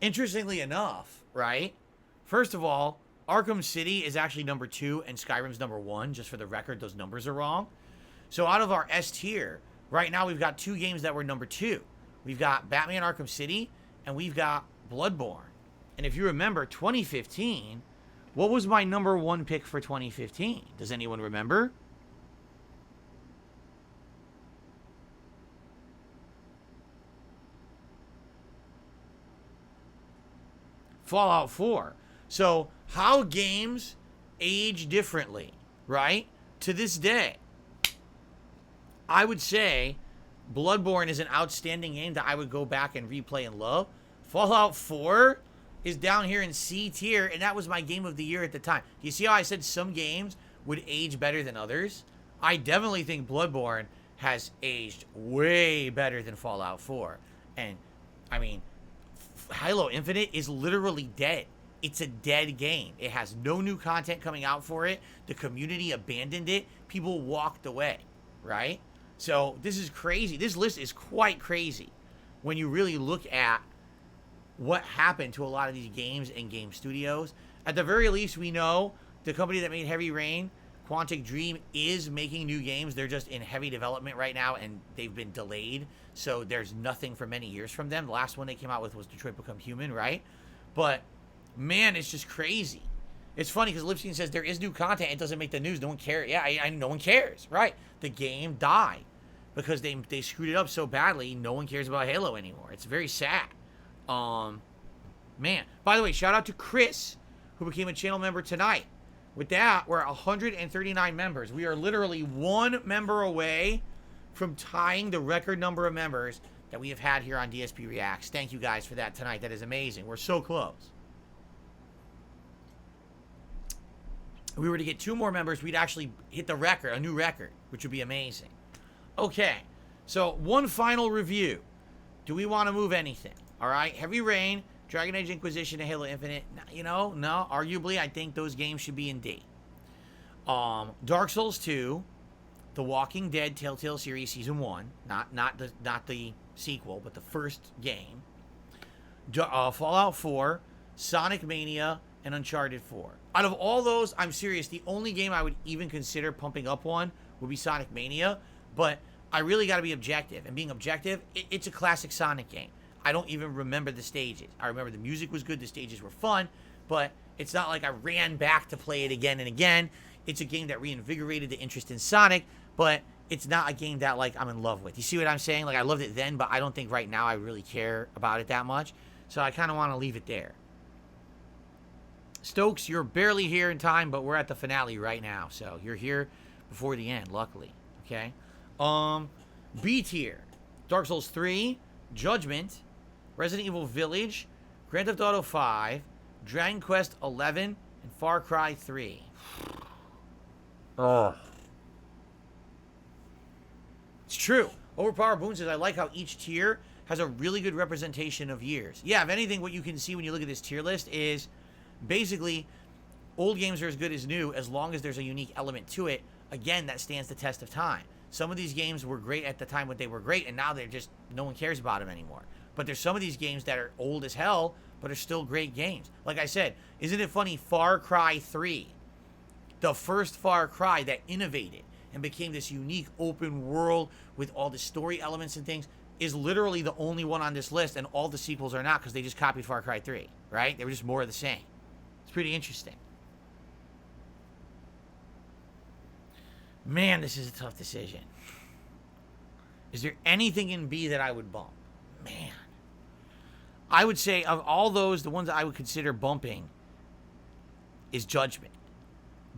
Interestingly enough, right? First of all, Arkham City is actually number 2 and Skyrim's number 1. Just for the record, those numbers are wrong. So out of our S tier, right now we've got 2 games that were number 2. We've got Batman Arkham City and we've got Bloodborne. And if you remember 2015, what was my number 1 pick for 2015? Does anyone remember? Fallout 4. So, how games age differently, right? To this day, I would say Bloodborne is an outstanding game that I would go back and replay and love. Fallout 4 is down here in C tier, and that was my game of the year at the time. You see how I said some games would age better than others? I definitely think Bloodborne has aged way better than Fallout 4. And, I mean, Halo Infinite is literally dead. It's a dead game. It has no new content coming out for it. The community abandoned it. People walked away, right? So this is crazy. This list is quite crazy when you really look at what happened to a lot of these games and game studios. At the very least, we know the company that made Heavy Rain, Quantic Dream, is making new games. They're just in heavy development right now, and they've been delayed. So there's nothing for many years from them. The last one they came out with was Detroit Become Human, right? But, man, it's just crazy. It's funny because Lipstein says there is new content. It doesn't make the news. No one cares. Yeah, no one cares, right? The game died because they screwed it up so badly. No one cares about Halo anymore. It's very sad. Man. By the way, shout out to Chris, who became a channel member tonight. With that, we're 139 members. We are literally 1 member away from tying the record number of members that we have had here on DSPReacts. Thank you guys for that tonight. That is amazing. We're so close. If we were to get 2 more members, we'd actually hit the record, a new record, which would be amazing. Okay, so one final review. Do we want to move anything? All right, Heavy Rain, Dragon Age Inquisition, and Halo Infinite. No, arguably, I think those games should be in D. Dark Souls 2, The Walking Dead Telltale series Season 1, not the sequel, but the first game. Fallout 4, Sonic Mania, and Uncharted 4. Out of all those, I'm serious, the only game I would even consider pumping up one would be Sonic Mania, but I really got to be objective. And being objective, it's a classic Sonic game. I don't even remember the stages. I remember the music was good, the stages were fun, but it's not like I ran back to play it again and again. It's a game that reinvigorated the interest in Sonic, but it's not a game that, like, I'm in love with. You see what I'm saying? Like, I loved it then, but I don't think right now I really care about it that much. So I kind of want to leave it there. Stokes, you're barely here in time, but we're at the finale right now. So you're here before the end, luckily. Okay? B tier. Dark Souls 3, Judgment, Resident Evil Village, Grand Theft Auto 5, Dragon Quest 11, and Far Cry 3. Oh. It's true. Overpower Boone says, I like how each tier has a really good representation of years. Yeah, if anything, what you can see when you look at this tier list is basically old games are as good as new as long as there's a unique element to it. Again, that stands the test of time. Some of these games were great at the time when they were great, and now they're just, no one cares about them anymore. But there's some of these games that are old as hell, but are still great games. Like I said, isn't it funny, Far Cry 3, the first Far Cry that innovated and became this unique open world with all the story elements and things, is literally the only one on this list, and all the sequels are not because they just copied Far Cry 3, right? They were just more of the same. It's pretty interesting. Man, this is a tough decision. Is there anything in B that I would bump? Man. I would say of all those, the ones that I would consider bumping is Judgment.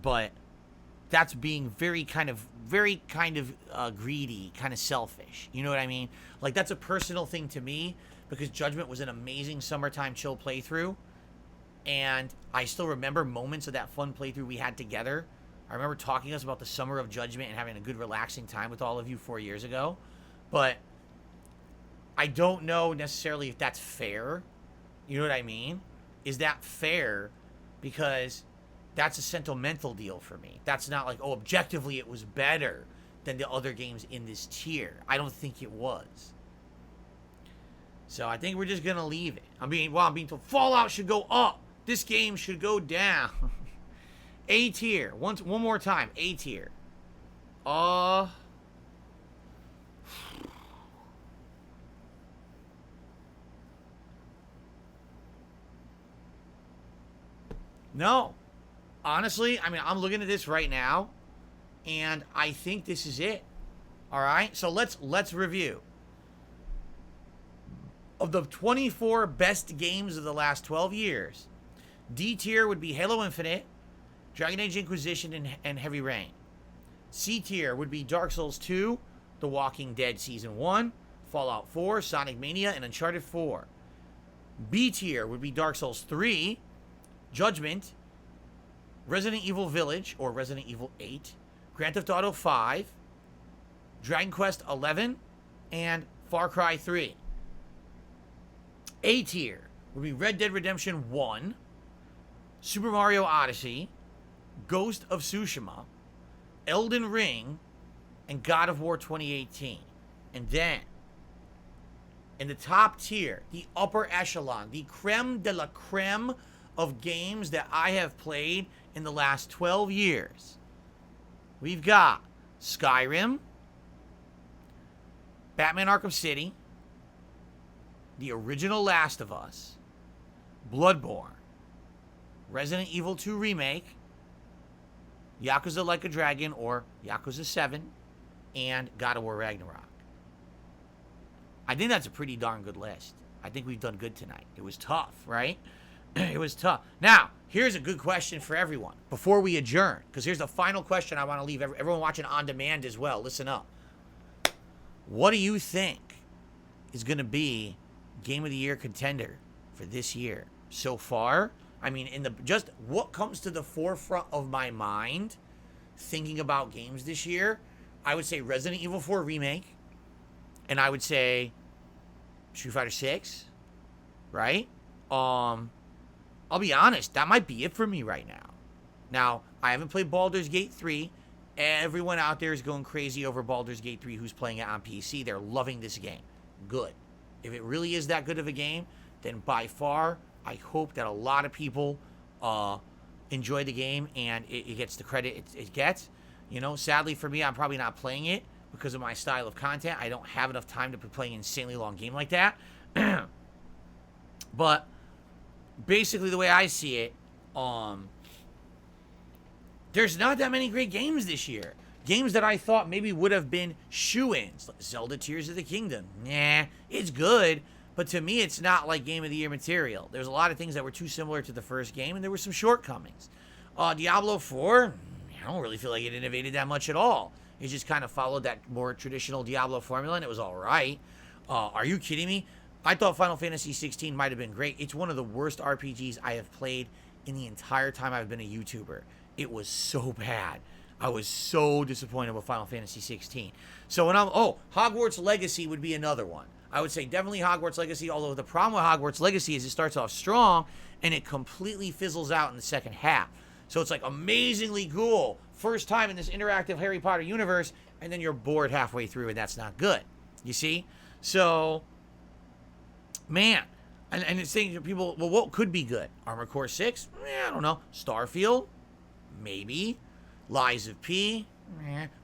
But that's being very kind of greedy, kind of selfish. You know what I mean? Like, that's a personal thing to me because Judgment was an amazing summertime chill playthrough. And I still remember moments of that fun playthrough we had together. I remember talking to us about the Summer of Judgment and having a good relaxing time with all of you 4 years ago. But I don't know necessarily if that's fair. You know what I mean? Is that fair? Because that's a sentimental deal for me. That's not like, oh, objectively it was better than the other games in this tier. I don't think it was. So I think we're just going to leave it. I'm being told Fallout should go up. This game should go down. A tier. One more time. A tier. No. Honestly, I mean, I'm looking at this right now, and I think this is it. All right? So let's review. Of the 24 best games of the last 12 years, D tier would be Halo Infinite, Dragon Age Inquisition, and Heavy Rain. C tier would be Dark Souls 2, The Walking Dead Season 1, Fallout 4, Sonic Mania, and Uncharted 4. B tier would be Dark Souls 3, Judgment, Resident Evil Village, or Resident Evil 8, Grand Theft Auto 5, Dragon Quest 11, and Far Cry 3. A tier would be Red Dead Redemption 1, Super Mario Odyssey, Ghost of Tsushima, Elden Ring, and God of War 2018. And then, in the top tier, the upper echelon, the creme de la creme of games that I have played in the last 12 years, we've got Skyrim, Batman Arkham City, the original Last of Us, Bloodborne, Resident Evil 2 Remake, Yakuza Like a Dragon, or Yakuza 7, and God of War Ragnarok. I think that's a pretty darn good list. I think we've done good tonight. It was tough, right? It was tough. Now, here's a good question for everyone before we adjourn, because here's the final question I want to leave everyone watching on demand as well. Listen up. What do you think is going to be Game of the Year contender for this year so far? I mean, just what comes to the forefront of my mind thinking about games this year, I would say Resident Evil 4 Remake, and I would say Street Fighter 6, right? I'll be honest, that might be it for me right now. Now, I haven't played Baldur's Gate 3. Everyone out there is going crazy over Baldur's Gate 3 who's playing it on PC. They're loving this game. Good. If it really is that good of a game, then by far, I hope that a lot of people enjoy the game and it gets the credit it gets. You know, sadly for me, I'm probably not playing it because of my style of content. I don't have enough time to be playing an insanely long game like that. But basically, the way I see it, there's not that many great games this year. Games that I thought maybe would have been shoo-ins. Like Zelda Tears of the Kingdom. Nah, it's good, but to me, it's not like Game of the Year material. There's a lot of things that were too similar to the first game, and there were some shortcomings. Diablo 4, I don't really feel like it innovated that much at all. It just kind of followed that more traditional Diablo formula, and it was all right. Are you kidding me? I thought Final Fantasy 16 might have been great. It's one of the worst RPGs I have played in the entire time I've been a YouTuber. It was so bad. I was so disappointed with Final Fantasy 16. So when Hogwarts Legacy would be another one. I would say definitely Hogwarts Legacy, although the problem with Hogwarts Legacy is it starts off strong and it completely fizzles out in the second half. So it's like amazingly cool, first time in this interactive Harry Potter universe, and then you're bored halfway through, and that's not good. You see? So, man, and it's saying to people, well, what could be good? Armored Core 6? I don't know. Starfield? Maybe. Lies of P?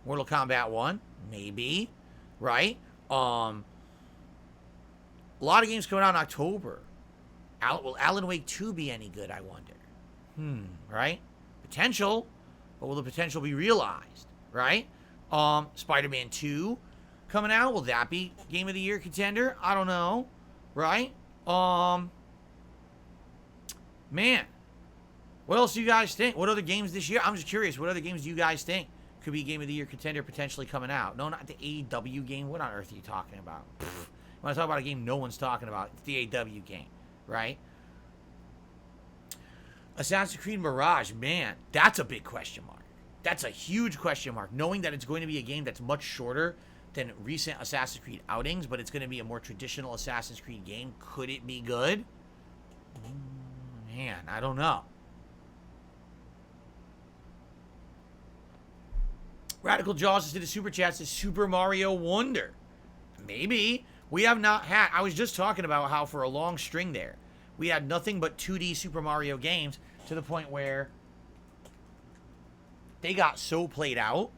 Mortal Kombat 1? Maybe. Right? A lot of games coming out in October. Will Alan Wake 2 be any good, I wonder? Right? Potential, but will the potential be realized? Right? Spider-Man 2 coming out. Will that be Game of the Year contender? I don't know. Right? Man. What else do you guys think? What other games this year? I'm just curious. What other games do you guys think could be Game of the Year contender potentially coming out? No, not the AEW game. What on earth are you talking about? When I talk about a game no one's talking about, it's the AEW game, right? Assassin's Creed Mirage, man, that's a big question mark. That's a huge question mark. Knowing that it's going to be a game that's much shorter than recent Assassin's Creed outings, but it's going to be a more traditional Assassin's Creed game. Could it be good? Man, I don't know. Radical Jaws just did a super chat, says Super Mario Wonder. Maybe. We have not had, I was just talking about how for a long string there, we had nothing but 2D Super Mario games to the point where they got so played out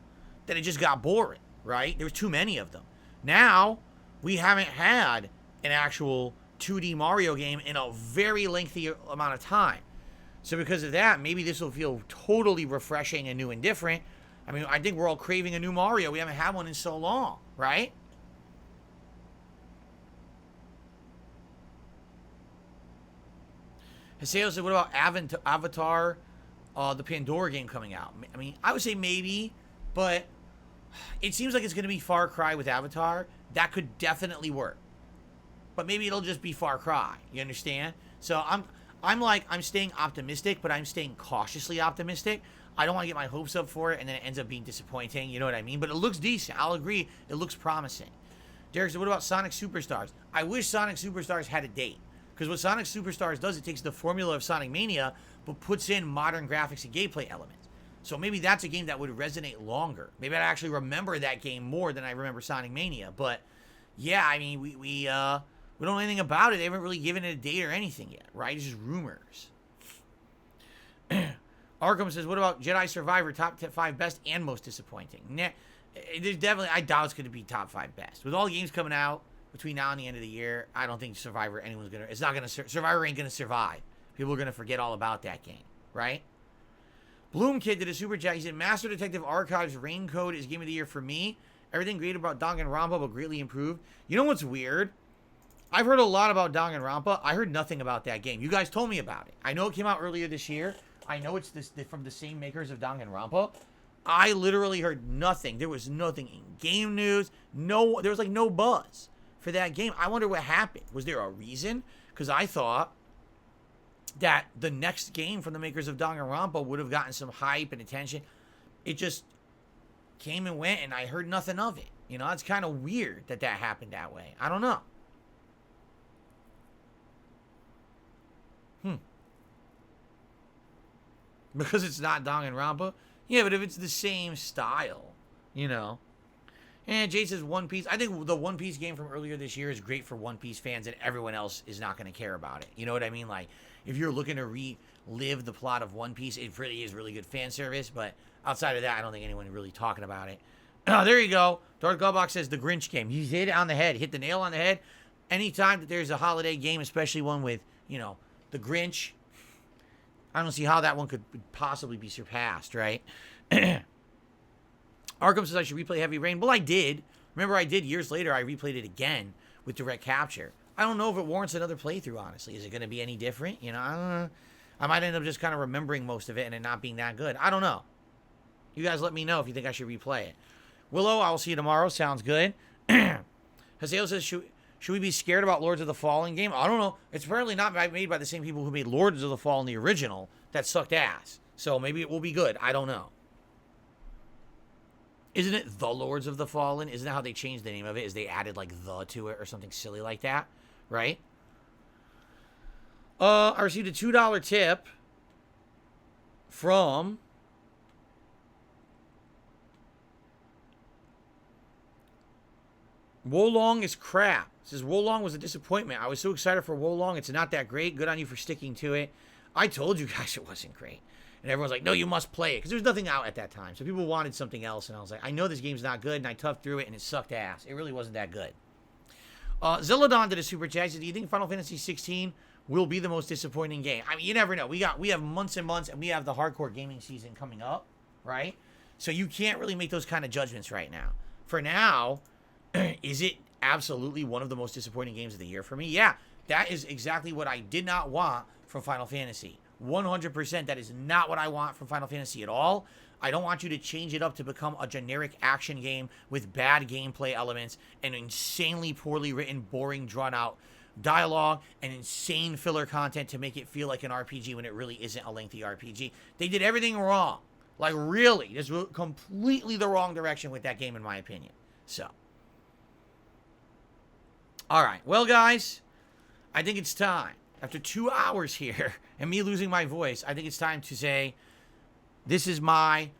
that it just got boring, right? There was too many of them. Now, we haven't had an actual 2D Mario game in a very lengthy amount of time. So because of that, maybe this will feel totally refreshing and new and different. I mean, I think we're all craving a new Mario. We haven't had one in so long, right? Haseo said, what about Avatar, the Pandora game coming out? I mean, I would say maybe, but it seems like it's going to be Far Cry with Avatar. That could definitely work. But maybe it'll just be Far Cry. You understand? So I'm staying optimistic, but I'm staying cautiously optimistic. I don't want to get my hopes up for it, and then it ends up being disappointing. You know what I mean? But it looks decent. I'll agree. It looks promising. Derek said, what about Sonic Superstars? I wish Sonic Superstars had a date. Because what Sonic Superstars does, it takes the formula of Sonic Mania, but puts in modern graphics and gameplay elements. So maybe that's a game that would resonate longer. Maybe I'd actually remember that game more than I remember Sonic Mania. But yeah, I mean, we don't know anything about it. They haven't really given it a date or anything yet, right? It's just rumors. Arkham says, what about Jedi Survivor, top 5 best and most disappointing? Nah, there's definitely, I doubt it's going to be top 5 best. With all the games coming out between now and the end of the year, I don't think Survivor, Survivor ain't going to survive. People are going to forget all about that game, right? Bloom Kid did a super chat. He said, Master Detective Archives Rain Code is game of the year for me. Everything great about Danganronpa, but greatly improved. You know what's weird? I've heard a lot about Danganronpa. I heard nothing about that game. You guys told me about it. I know it came out earlier this year. I know it's from the same makers of Danganronpa. I literally heard nothing. There was nothing in game news. There was like no buzz for that game. I wonder what happened. Was there a reason? Because I thought that the next game from the makers of Danganronpa would have gotten some hype and attention. It just came and went, and I heard nothing of it. You know, it's kind of weird that happened that way. I don't know. Because it's not Danganronpa? Yeah, but if it's the same style, you know. And Jay says One Piece. I think the One Piece game from earlier this year is great for One Piece fans, and everyone else is not going to care about it. You know what I mean? Like, if you're looking to relive the plot of One Piece, it really is really good fan service. But outside of that, I don't think anyone is really talking about it. Oh, there you go. Darth Gulbach says the Grinch game. You hit it on the head. Hit the nail on the head. Anytime that there's a holiday game, especially one with, you know, the Grinch, I don't see how that one could possibly be surpassed, right? Arkham says I should replay Heavy Rain. Well, I did. Remember, I did years later. I replayed it again with Direct Capture. I don't know if it warrants another playthrough, honestly. Is it going to be any different? You know, I don't know. I might end up just kind of remembering most of it and it not being that good. I don't know. You guys let me know if you think I should replay it. Willow, I will see you tomorrow. Sounds good. Haseo says, should we be scared about Lords of the Fallen game? I don't know. It's apparently not made by the same people who made Lords of the Fallen, the original, that sucked ass. So maybe it will be good. I don't know. Isn't it The Lords of the Fallen? Isn't that how they changed the name of it? Is they added like the to it or something silly like that? Right? I received a $2 tip from Wolong is crap. It says Wolong was a disappointment. I was so excited for Wolong. It's not that great. Good on you for sticking to it. I told you guys it wasn't great. And everyone's like, no, you must play it. Because there was nothing out at that time. So people wanted something else. And I was like, I know this game's not good. And I toughed through it and it sucked ass. It really wasn't that good. Zilladon did a super chat. He said, do you think Final Fantasy 16 will be the most disappointing game? I mean, you never know. We have months and months, and we have the hardcore gaming season coming up, right? So you can't really make those kind of judgments right now. For now, is it absolutely one of the most disappointing games of the year for me? Yeah, that is exactly what I did not want from Final Fantasy. 100%, that is not what I want from Final Fantasy at all. I don't want you to change it up to become a generic action game with bad gameplay elements and insanely poorly written, boring, drawn out dialogue and insane filler content to make it feel like an RPG when it really isn't a lengthy RPG. They did everything wrong. Like, really, just completely the wrong direction with that game, in my opinion. So, all right. Well, guys, I think it's time. After 2 hours here and me losing my voice, I think it's time to say this is my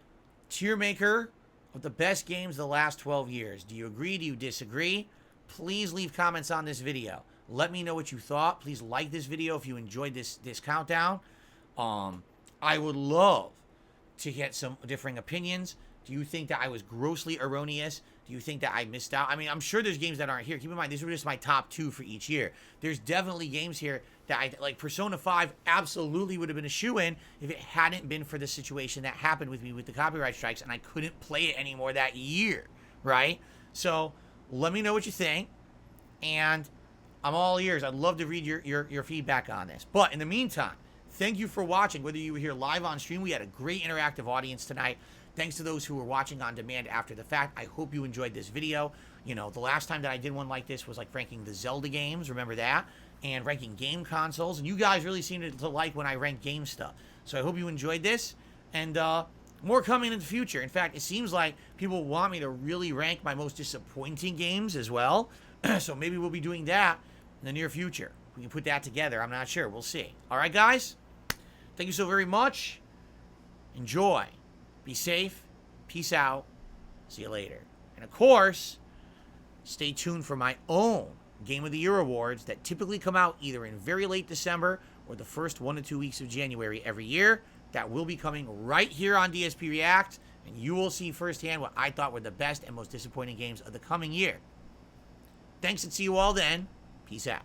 Tiermaker of the best games of the last 12 years. Do you agree? Do you disagree? Please leave comments on this video. Let me know what you thought. Please like this video if you enjoyed this countdown. I would love to get some differing opinions. Do you think that I was grossly erroneous? Do you think that I missed out? I mean, I'm sure there's games that aren't here. Keep in mind, these were just my top 2 for each year. There's definitely games here that I, like Persona 5 absolutely would have been a shoo-in if it hadn't been for the situation that happened with me with the copyright strikes and I couldn't play it anymore that year, right? So let me know what you think, and I'm all ears. I'd love to read your feedback on this. But in the meantime, thank you for watching. Whether you were here live on stream, we had a great interactive audience tonight. Thanks to those who were watching on demand after the fact. I hope you enjoyed this video. You know, the last time that I did one like this was like ranking the Zelda games. Remember that? And ranking game consoles. And you guys really seemed to like when I ranked game stuff. So I hope you enjoyed this. And more coming in the future. In fact, it seems like people want me to really rank my most disappointing games as well. So maybe we'll be doing that in the near future. We can put that together. I'm not sure. We'll see. All right, guys? Thank you so very much. Enjoy. Be safe. Peace out. See you later. And of course, stay tuned for my own Game of the Year awards that typically come out either in very late December or the first 1 to 2 weeks of January every year. That will be coming right here on DSPReacts, and you will see firsthand what I thought were the best and most disappointing games of the coming year. Thanks, and see you all then. Peace out.